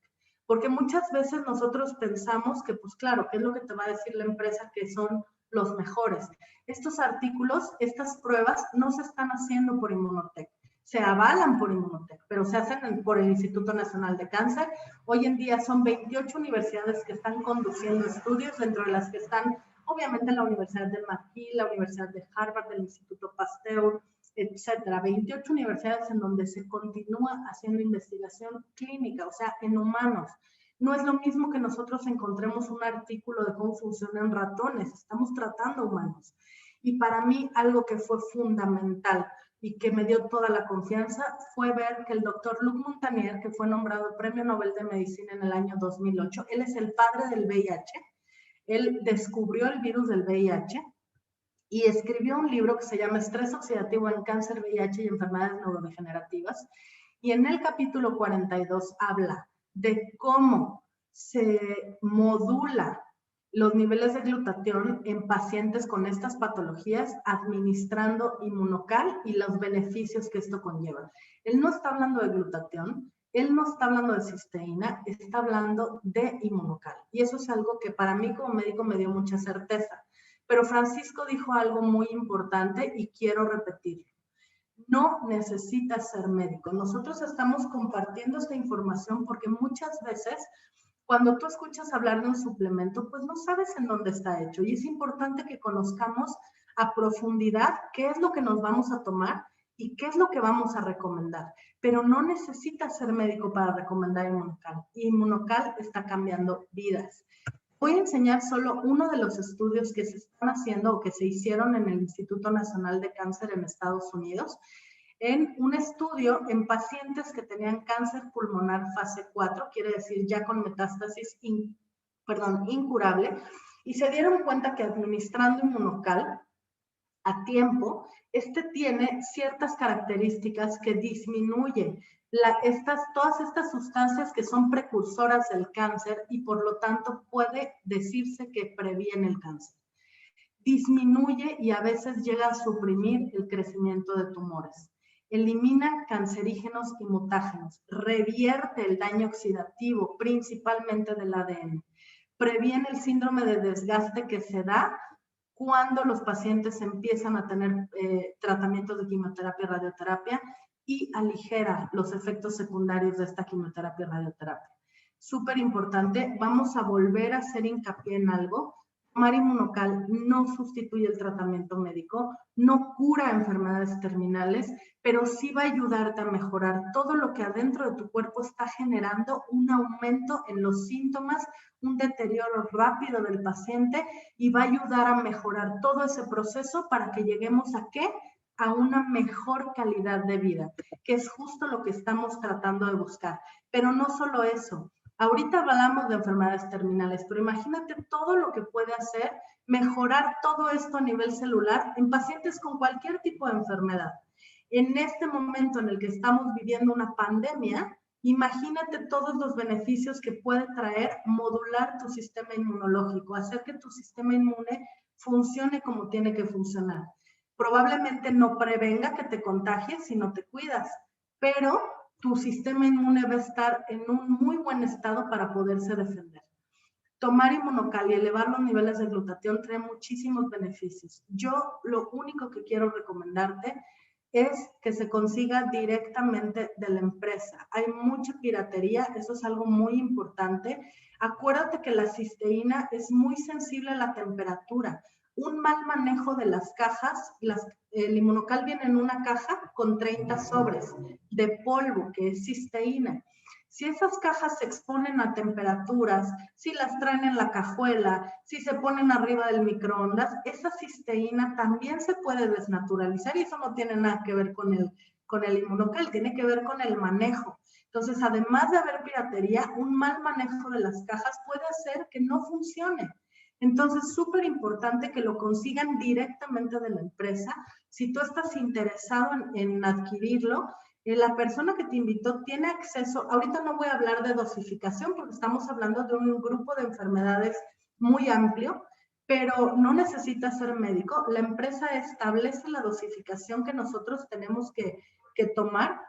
porque muchas veces nosotros pensamos que, pues claro, ¿qué es lo que te va a decir la empresa? Que son los mejores. Estos artículos, estas pruebas no se están haciendo por Immunotec, se avalan por Immunotec, pero se hacen por el Instituto Nacional de Cáncer. Hoy en día son 28 universidades que están conduciendo estudios, dentro de las que están obviamente la Universidad de McGill, la Universidad de Harvard, el Instituto Pasteur, etcétera. 28 universidades en donde se continúa haciendo investigación clínica, o sea, en humanos. No es lo mismo que nosotros encontremos un artículo de cómo funcionan ratones, estamos tratando humanos. Y para mí algo que fue fundamental y que me dio toda la confianza fue ver que el doctor Luc Montagnier, que fue nombrado Premio Nobel de Medicina en el año 2008, él es el padre del VIH, él descubrió el virus del VIH y escribió un libro que se llama Estrés oxidativo en cáncer, VIH y enfermedades neurodegenerativas. Y en el capítulo 42 habla de cómo se modula los niveles de glutatión en pacientes con estas patologías administrando Immunocal y los beneficios que esto conlleva. Él no está hablando de glutatión, él no está hablando de cisteína, está hablando de Immunocal. Y eso es algo que para mí como médico me dio mucha certeza. Pero Francisco dijo algo muy importante y quiero repetirlo. No necesitas ser médico. Nosotros estamos compartiendo esta información porque muchas veces cuando tú escuchas hablar de un suplemento, pues no sabes en dónde está hecho. Y es importante que conozcamos a profundidad qué es lo que nos vamos a tomar y qué es lo que vamos a recomendar. Pero no necesitas ser médico para recomendar Immunocal. Immunocal está cambiando vidas. Voy a enseñar solo uno de los estudios que se están haciendo o que se hicieron en el Instituto Nacional de Cáncer en Estados Unidos, en un estudio en pacientes que tenían cáncer pulmonar fase 4, quiere decir ya con metástasis incurable, y se dieron cuenta que administrando Immunocal a tiempo, este tiene ciertas características que disminuye todas estas sustancias que son precursoras del cáncer y por lo tanto puede decirse que previene el cáncer. Disminuye y a veces llega a suprimir el crecimiento de tumores. Elimina cancerígenos y mutágenos. Revierte el daño oxidativo, principalmente del ADN. Previene el síndrome de desgaste que se da cuando los pacientes empiezan a tener tratamientos de quimioterapia y radioterapia y aligera los efectos secundarios de esta quimioterapia y radioterapia. Súper importante, vamos a volver a hacer hincapié en algo. Tomar Immunocal no sustituye el tratamiento médico, no cura enfermedades terminales, pero sí va a ayudarte a mejorar todo lo que adentro de tu cuerpo está generando un aumento en los síntomas, un deterioro rápido del paciente y va a ayudar a mejorar todo ese proceso para que lleguemos a ¿qué? A una mejor calidad de vida, que es justo lo que estamos tratando de buscar. Pero no solo eso. Ahorita hablamos de enfermedades terminales, pero imagínate todo lo que puede hacer mejorar todo esto a nivel celular en pacientes con cualquier tipo de enfermedad. En este momento en el que estamos viviendo una pandemia, imagínate todos los beneficios que puede traer modular tu sistema inmunológico, hacer que tu sistema inmune funcione como tiene que funcionar. Probablemente no prevenga que te contagies si no te cuidas, pero tu sistema inmune va a estar en un muy buen estado para poderse defender. Tomar Immunocal y elevar los niveles de glutatión trae muchísimos beneficios. Yo lo único que quiero recomendarte es que se consiga directamente de la empresa. Hay mucha piratería, eso es algo muy importante. Acuérdate que la cisteína es muy sensible a la temperatura. Un mal manejo de las cajas, el Immunocal viene en una caja con 30 sobres de polvo, que es cisteína. Si esas cajas se exponen a temperaturas, si las traen en la cajuela, si se ponen arriba del microondas, esa cisteína también se puede desnaturalizar y eso no tiene nada que ver con el Immunocal, tiene que ver con el manejo. Entonces, además de haber piratería, un mal manejo de las cajas puede hacer que no funcione. Entonces, súper importante que lo consigan directamente de la empresa. Si tú estás interesado en adquirirlo, la persona que te invitó tiene acceso, ahorita no voy a hablar de dosificación porque estamos hablando de un grupo de enfermedades muy amplio, pero no necesitas ser médico. La empresa establece la dosificación que nosotros tenemos que tomar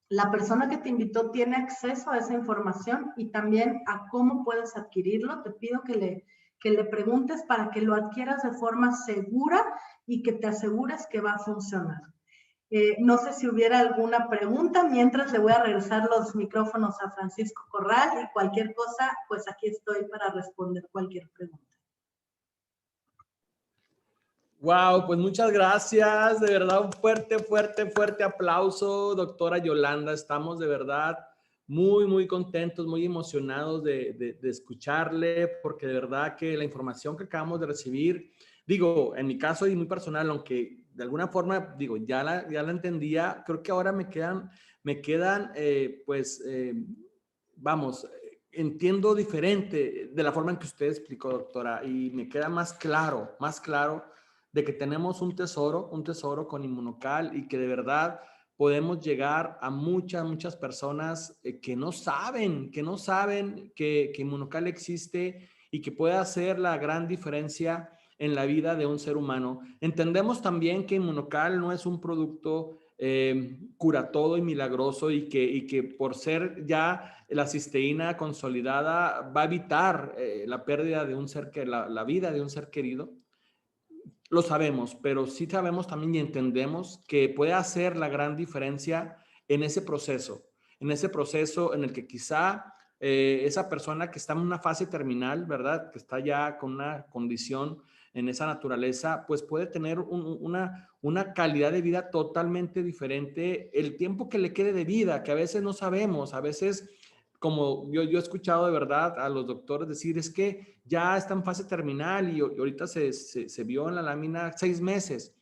La persona que te invitó tiene acceso a esa información y también a cómo puedes adquirirlo. Te pido que le preguntes para que lo adquieras de forma segura y que te asegures que va a funcionar. No sé si hubiera alguna pregunta, mientras le voy a regresar los micrófonos a Francisco Corral y cualquier cosa, pues aquí estoy para responder cualquier pregunta. Wow, pues muchas gracias, de verdad un fuerte, fuerte, fuerte aplauso, doctora Yolanda. Estamos de verdad muy, muy contentos, muy emocionados de escucharle, porque de verdad que la información que acabamos de recibir, digo, en mi caso y muy personal, aunque de alguna forma, digo, ya la entendía, creo que ahora me quedan vamos, entiendo diferente de la forma en que usted explicó, doctora, y me queda más claro de que tenemos un tesoro con Inmunocal y que de verdad podemos llegar a muchas personas que no saben que Inmunocal existe y que puede hacer la gran diferencia en la vida de un ser humano. Entendemos también que Inmunocal no es un producto cura todo y milagroso y que por ser ya la cisteína consolidada va a evitar la pérdida de un ser que la vida de un ser querido. Lo sabemos, pero sí sabemos también y entendemos que puede hacer la gran diferencia en ese proceso en el que quizá esa persona que está en una fase terminal, ¿verdad? Que está ya con una condición en esa naturaleza, pues puede tener una calidad de vida totalmente diferente, el tiempo que le quede de vida, que a veces no sabemos, a veces como yo he escuchado de verdad a los doctores decir, es que ya está en fase terminal y ahorita se vio en la lámina 6 meses,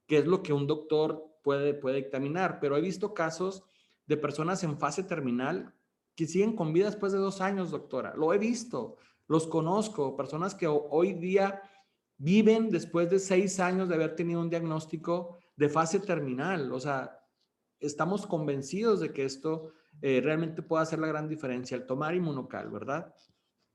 que es lo que un doctor puede dictaminar, pero he visto casos de personas en fase terminal que siguen con vida después de 2 años, doctora. Lo he visto, los conozco, personas que hoy día viven después de 6 años de haber tenido un diagnóstico de fase terminal. O sea, estamos convencidos de que esto realmente puede hacer la gran diferencia, el tomar Inmunocal, ¿verdad?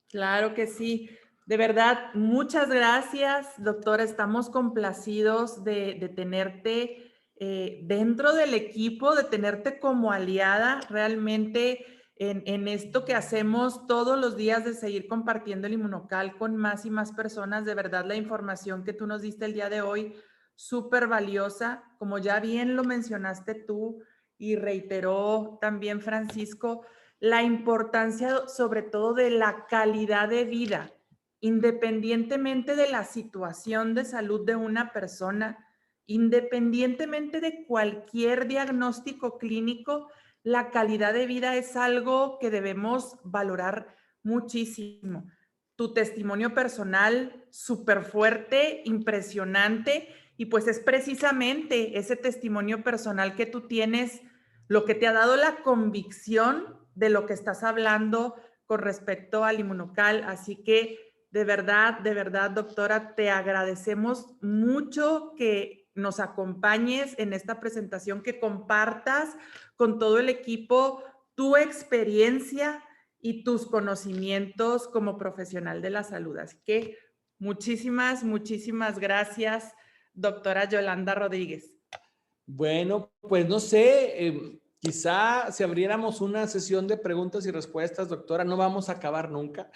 Claro que sí. De verdad, muchas gracias, doctora. Estamos complacidos de tenerte dentro del equipo, de tenerte como aliada realmente en esto que hacemos todos los días de seguir compartiendo el Inmunocal con más y más personas. De verdad, la información que tú nos diste el día de hoy, súper valiosa. Como ya bien lo mencionaste tú y reiteró también Francisco, la importancia sobre todo de la calidad de vida, independientemente de la situación de salud de una persona, independientemente de cualquier diagnóstico clínico, la calidad de vida es algo que debemos valorar muchísimo. Tu testimonio personal, súper fuerte, impresionante, y pues es precisamente ese testimonio personal que tú tienes lo que te ha dado la convicción de lo que estás hablando con respecto al Inmunocal. Así que de verdad, doctora, te agradecemos mucho que nos acompañes en esta presentación, que compartas con todo el equipo tu experiencia y tus conocimientos como profesional de la salud. Así que muchísimas gracias, doctora Yolanda Rodríguez. Bueno, pues no sé, quizá si abriéramos una sesión de preguntas y respuestas, doctora, no vamos a acabar nunca,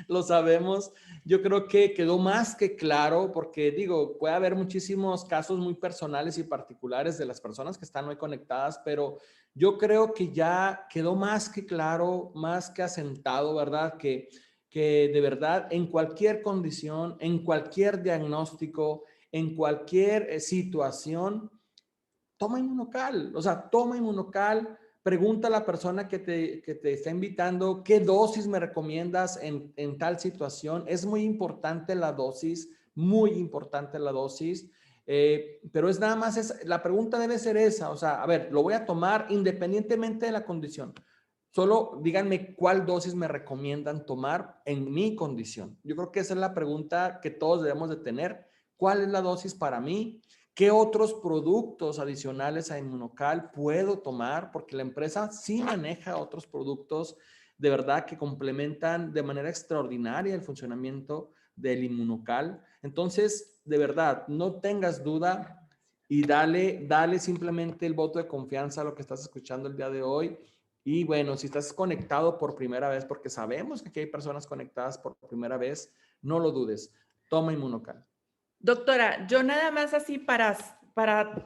lo sabemos. Yo creo que quedó más que claro, porque digo, puede haber muchísimos casos muy personales y particulares de las personas que están hoy conectadas, pero yo creo que ya quedó más que claro, más que asentado, ¿verdad? Que de verdad en cualquier condición, en cualquier diagnóstico, en cualquier situación, toma Inmunocal, o sea, toma Inmunocal, pregunta a la persona que te está invitando qué dosis me recomiendas en tal situación. Es muy importante la dosis, muy importante la dosis, pero es nada más, la pregunta debe ser esa, o sea, a ver, lo voy a tomar independientemente de la condición. Solo díganme cuál dosis me recomiendan tomar en mi condición. Yo creo que esa es la pregunta que todos debemos de tener. ¿Cuál es la dosis para mí? ¿Qué otros productos adicionales a Inmunocal puedo tomar? Porque la empresa sí maneja otros productos de verdad que complementan de manera extraordinaria el funcionamiento del Inmunocal. Entonces, de verdad, no tengas duda, y dale simplemente el voto de confianza a lo que estás escuchando el día de hoy. Y bueno, si estás conectado por primera vez, porque sabemos que aquí hay personas conectadas por primera vez, no lo dudes, toma Inmunocal. Doctora, yo nada más así para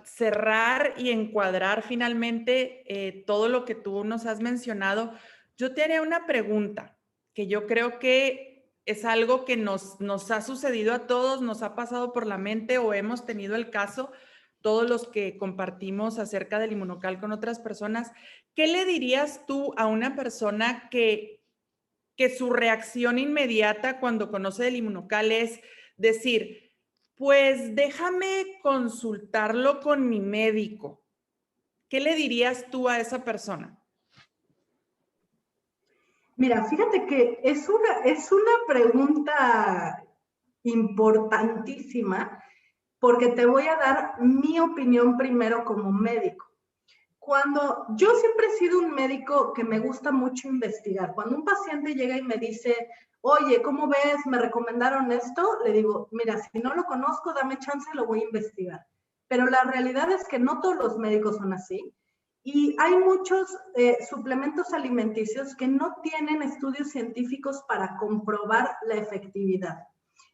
cerrar y encuadrar finalmente todo lo que tú nos has mencionado, yo te haría una pregunta que yo creo que es algo que nos ha sucedido a todos, nos ha pasado por la mente o hemos tenido el caso, todos los que compartimos acerca del Inmunocal con otras personas. ¿Qué le dirías tú a una persona que su reacción inmediata cuando conoce del Inmunocal es decir, pues déjame consultarlo con mi médico? ¿Qué le dirías tú a esa persona? Mira, fíjate que es una pregunta importantísima porque te voy a dar mi opinión primero como médico. Cuando yo siempre he sido un médico que me gusta mucho investigar, cuando un paciente llega y me dice, oye, ¿cómo ves? Me recomendaron esto, le digo, mira, si no lo conozco, dame chance, lo voy a investigar. Pero la realidad es que no todos los médicos son así y hay muchos suplementos alimenticios que no tienen estudios científicos para comprobar la efectividad.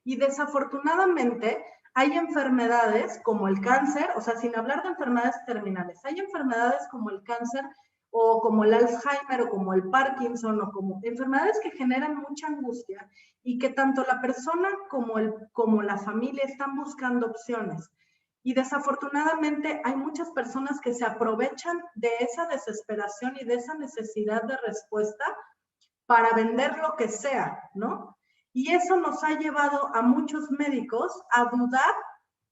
Y desafortunadamente, hay enfermedades como el cáncer, o sea, sin hablar de enfermedades terminales, hay enfermedades como el cáncer o como el Alzheimer o como el Parkinson o como enfermedades que generan mucha angustia y que tanto la persona como la familia están buscando opciones. Y desafortunadamente hay muchas personas que se aprovechan de esa desesperación y de esa necesidad de respuesta para vender lo que sea, ¿no? Y eso nos ha llevado a muchos médicos a dudar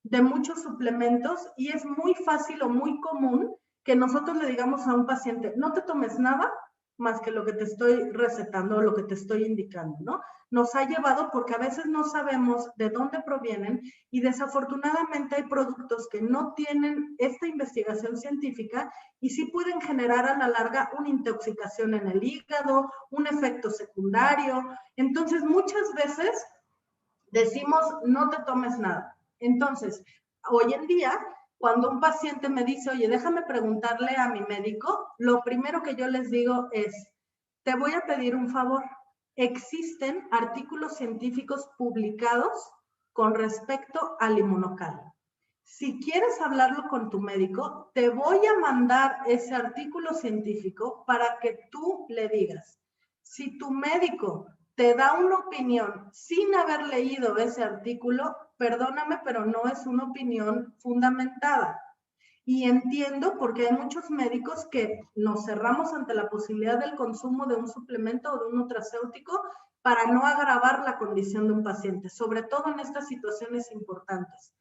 de muchos suplementos y es muy fácil o muy común que nosotros le digamos a un paciente, no te tomes nada más que lo que te estoy recetando o lo que te estoy indicando, ¿no? Nos ha llevado porque a veces no sabemos de dónde provienen y desafortunadamente hay productos que no tienen esta investigación científica y sí pueden generar a la larga una intoxicación en el hígado, un efecto secundario. Entonces, muchas veces decimos, no te tomes nada. Entonces, hoy en día, cuando un paciente me dice, oye, déjame preguntarle a mi médico, lo primero que yo les digo es, te voy a pedir un favor. Existen artículos científicos publicados con respecto al Inmunocal. Si quieres hablarlo con tu médico, te voy a mandar ese artículo científico para que tú le digas. Si tu médico te da una opinión sin haber leído ese artículo, perdóname, pero no es una opinión fundamentada. Y entiendo porque hay muchos médicos que nos cerramos ante la posibilidad del consumo de un suplemento o de un nutracéutico para no agravar la condición de un paciente, sobre todo en estas situaciones importantes.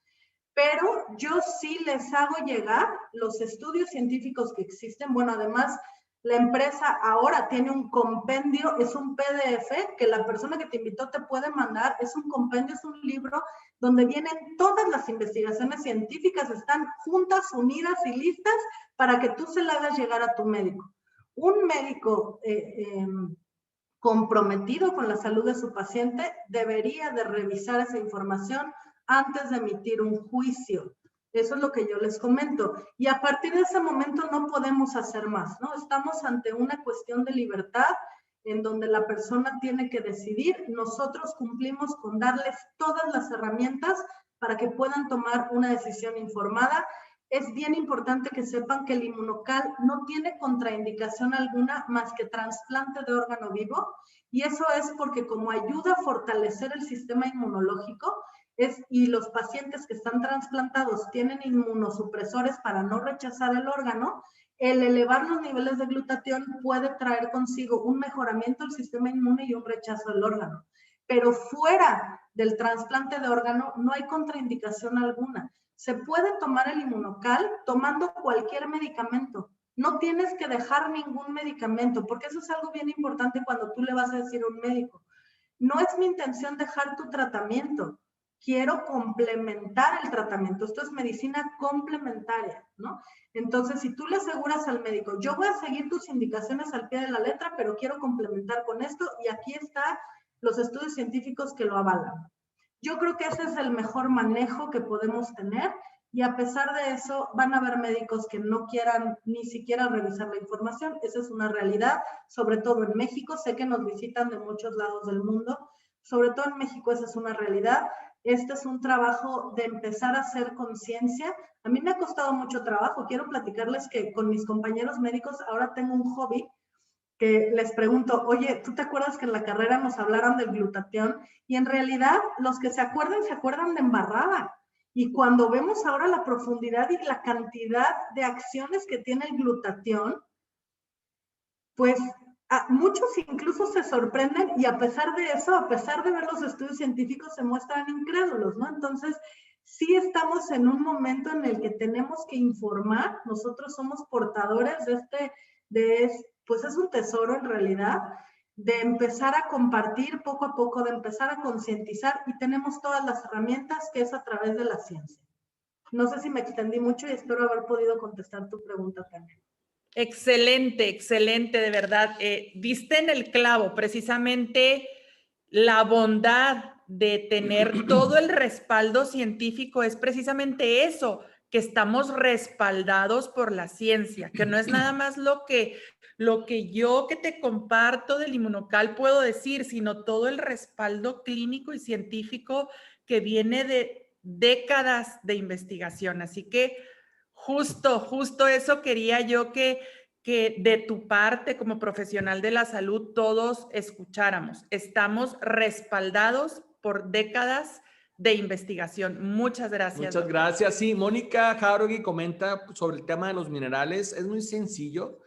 Pero yo sí les hago llegar los estudios científicos que existen. Bueno, además, la empresa ahora tiene un compendio, es un PDF que la persona que te invitó te puede mandar, es un compendio, es un libro donde vienen todas las investigaciones científicas, están juntas, unidas y listas para que tú se la hagas llegar a tu médico. Un médico comprometido con la salud de su paciente debería de revisar esa información antes de emitir un juicio. Eso es lo que yo les comento. Y a partir de ese momento no podemos hacer más, ¿no? Estamos ante una cuestión de libertad en donde la persona tiene que decidir. Nosotros cumplimos con darles todas las herramientas para que puedan tomar una decisión informada. Es bien importante que sepan que el Inmunocal no tiene contraindicación alguna más que trasplante de órgano vivo, y eso es porque como ayuda a fortalecer el sistema inmunológico, y los pacientes que están trasplantados tienen inmunosupresores para no rechazar el órgano, el elevar los niveles de glutatión puede traer consigo un mejoramiento del sistema inmune y un rechazo del órgano. Pero fuera del trasplante de órgano no hay contraindicación alguna. Se puede tomar el Inmunocal tomando cualquier medicamento. No tienes que dejar ningún medicamento, porque eso es algo bien importante cuando tú le vas a decir a un médico. No es mi intención dejar tu tratamiento. Quiero complementar el tratamiento. Esto es medicina complementaria, ¿no? Entonces, si tú le aseguras al médico, yo voy a seguir tus indicaciones al pie de la letra, pero quiero complementar con esto y aquí están los estudios científicos que lo avalan. Yo creo que ese es el mejor manejo que podemos tener y a pesar de eso van a haber médicos que no quieran ni siquiera revisar la información. Esa es una realidad, sobre todo en México. Sé que nos visitan de muchos lados del mundo, sobre todo en México esa es una realidad. Este es un trabajo de empezar a hacer conciencia. A mí me ha costado mucho trabajo. Quiero platicarles que con mis compañeros médicos ahora tengo un hobby que les pregunto, oye, ¿tú te acuerdas que en la carrera nos hablaron del glutatión? Y en realidad los que se acuerdan de embarrada. Y cuando vemos ahora la profundidad y la cantidad de acciones que tiene el glutatión, pues muchos incluso se sorprenden y a pesar de eso, a pesar de ver los estudios científicos, se muestran incrédulos, ¿no? Entonces, sí estamos en un momento en el que tenemos que informar. Nosotros somos portadores pues es un tesoro en realidad, de empezar a compartir poco a poco, de empezar a concientizar, y tenemos todas las herramientas que es a través de la ciencia. No sé si me extendí mucho y espero haber podido contestar tu pregunta también. Excelente, excelente, de verdad. Diste en el clavo, precisamente la bondad de tener todo el respaldo científico es precisamente eso, que estamos respaldados por la ciencia, que no es nada más lo que yo que te comparto del Inmunocal puedo decir, sino todo el respaldo clínico y científico que viene de décadas de investigación. Así que justo eso quería yo que de tu parte como profesional de la salud todos escucháramos. Estamos respaldados por décadas de investigación. Muchas gracias. Muchas gracias. Sí, Mónica Jauregui comenta sobre el tema de los minerales. Es muy sencillo.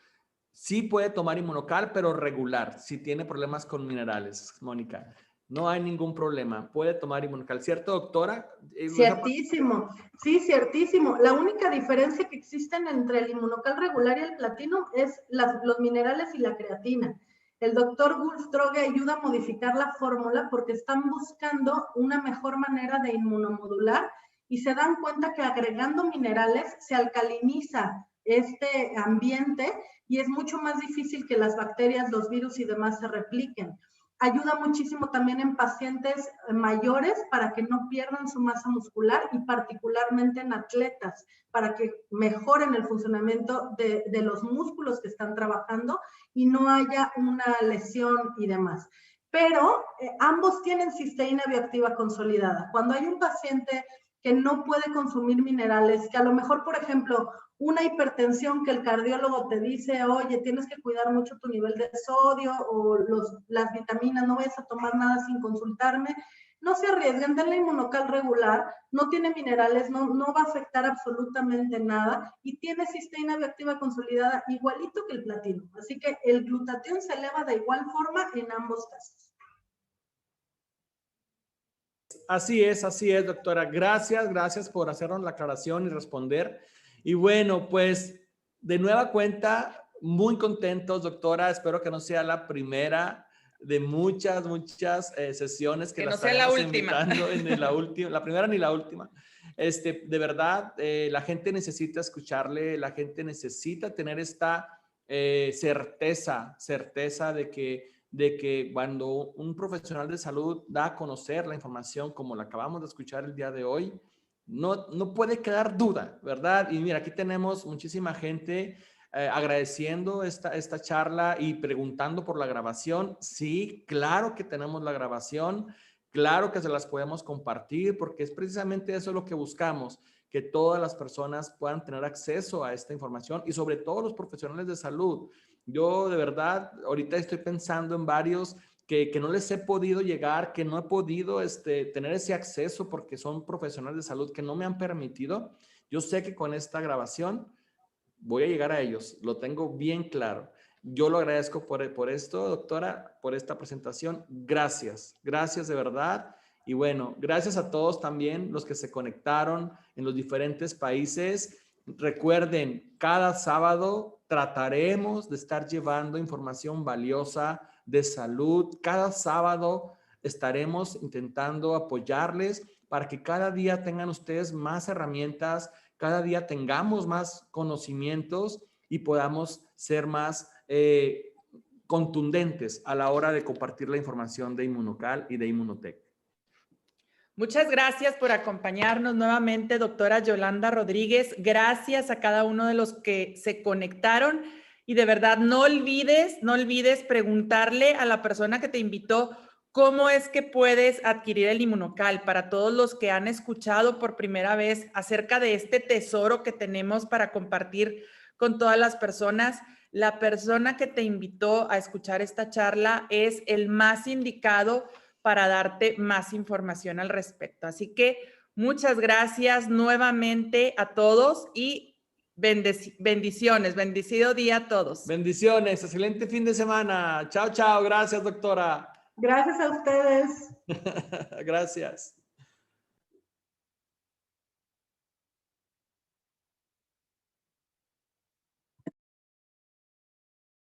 Sí puede tomar Inmunocal, pero regular, si tiene problemas con minerales, Mónica. No hay ningún problema. Puede tomar Inmunocal. ¿Cierto, doctora? Ciertísimo. Sí, ciertísimo. La única diferencia que existen entre el Inmunocal regular y el Platinum es los minerales y la creatina. El doctor Gulstroge ayuda a modificar la fórmula porque están buscando una mejor manera de inmunomodular y se dan cuenta que agregando minerales se alcaliniza este ambiente y es mucho más difícil que las bacterias, los virus y demás se repliquen. Ayuda muchísimo también en pacientes mayores para que no pierdan su masa muscular y particularmente en atletas, para que mejoren el funcionamiento de los músculos que están trabajando y no haya una lesión y demás. Pero ambos tienen cisteína bioactiva consolidada. Cuando hay un paciente que no puede consumir minerales, que a lo mejor, por ejemplo, una hipertensión que el cardiólogo te dice, oye, tienes que cuidar mucho tu nivel de sodio o las vitaminas, no vayas a tomar nada sin consultarme, no se arriesguen, denle Inmunocal regular, no tiene minerales, no va a afectar absolutamente nada y tiene cisteína bioactiva consolidada igualito que el platino. Así que el glutatión se eleva de igual forma en ambos casos. Así es, doctora. Gracias por hacernos la aclaración y responder. Y bueno, pues de nueva cuenta, muy contentos, doctora. Espero que no sea la primera de muchas sesiones que no sea la última. La primera ni la última. De verdad, la gente necesita escucharle, la gente necesita tener esta certeza de que cuando un profesional de salud da a conocer la información como la acabamos de escuchar el día de hoy, no puede quedar duda, ¿verdad? Y mira, aquí tenemos muchísima gente agradeciendo esta charla y preguntando por la grabación. Sí, claro que tenemos la grabación, claro que se las podemos compartir porque es precisamente eso lo que buscamos, que todas las personas puedan tener acceso a esta información y sobre todo los profesionales de salud. Yo de verdad ahorita estoy pensando en varios que no les he podido llegar, que no he podido tener ese acceso porque son profesionales de salud que no me han permitido. Yo sé que con esta grabación voy a llegar a ellos, lo tengo bien claro. Yo lo agradezco por esto, doctora, por esta presentación. Gracias de verdad. Y bueno, gracias a todos también los que se conectaron en los diferentes países. Recuerden, cada sábado trataremos de estar llevando información valiosa de salud. Cada sábado estaremos intentando apoyarles para que cada día tengan ustedes más herramientas, cada día tengamos más conocimientos y podamos ser más contundentes a la hora de compartir la información de Inmunocal y de Inmunotech. Muchas gracias por acompañarnos nuevamente, doctora Yolanda Rodríguez. Gracias a cada uno de los que se conectaron. Y de verdad, no olvides preguntarle a la persona que te invitó cómo es que puedes adquirir el Inmunocal. Para todos los que han escuchado por primera vez acerca de este tesoro que tenemos para compartir con todas las personas, la persona que te invitó a escuchar esta charla es el más indicado para darte más información al respecto. Así que muchas gracias nuevamente a todos y bendiciones, bendecido día a todos. Bendiciones, excelente fin de semana. Chao, chao. Gracias, doctora. Gracias a ustedes. Gracias.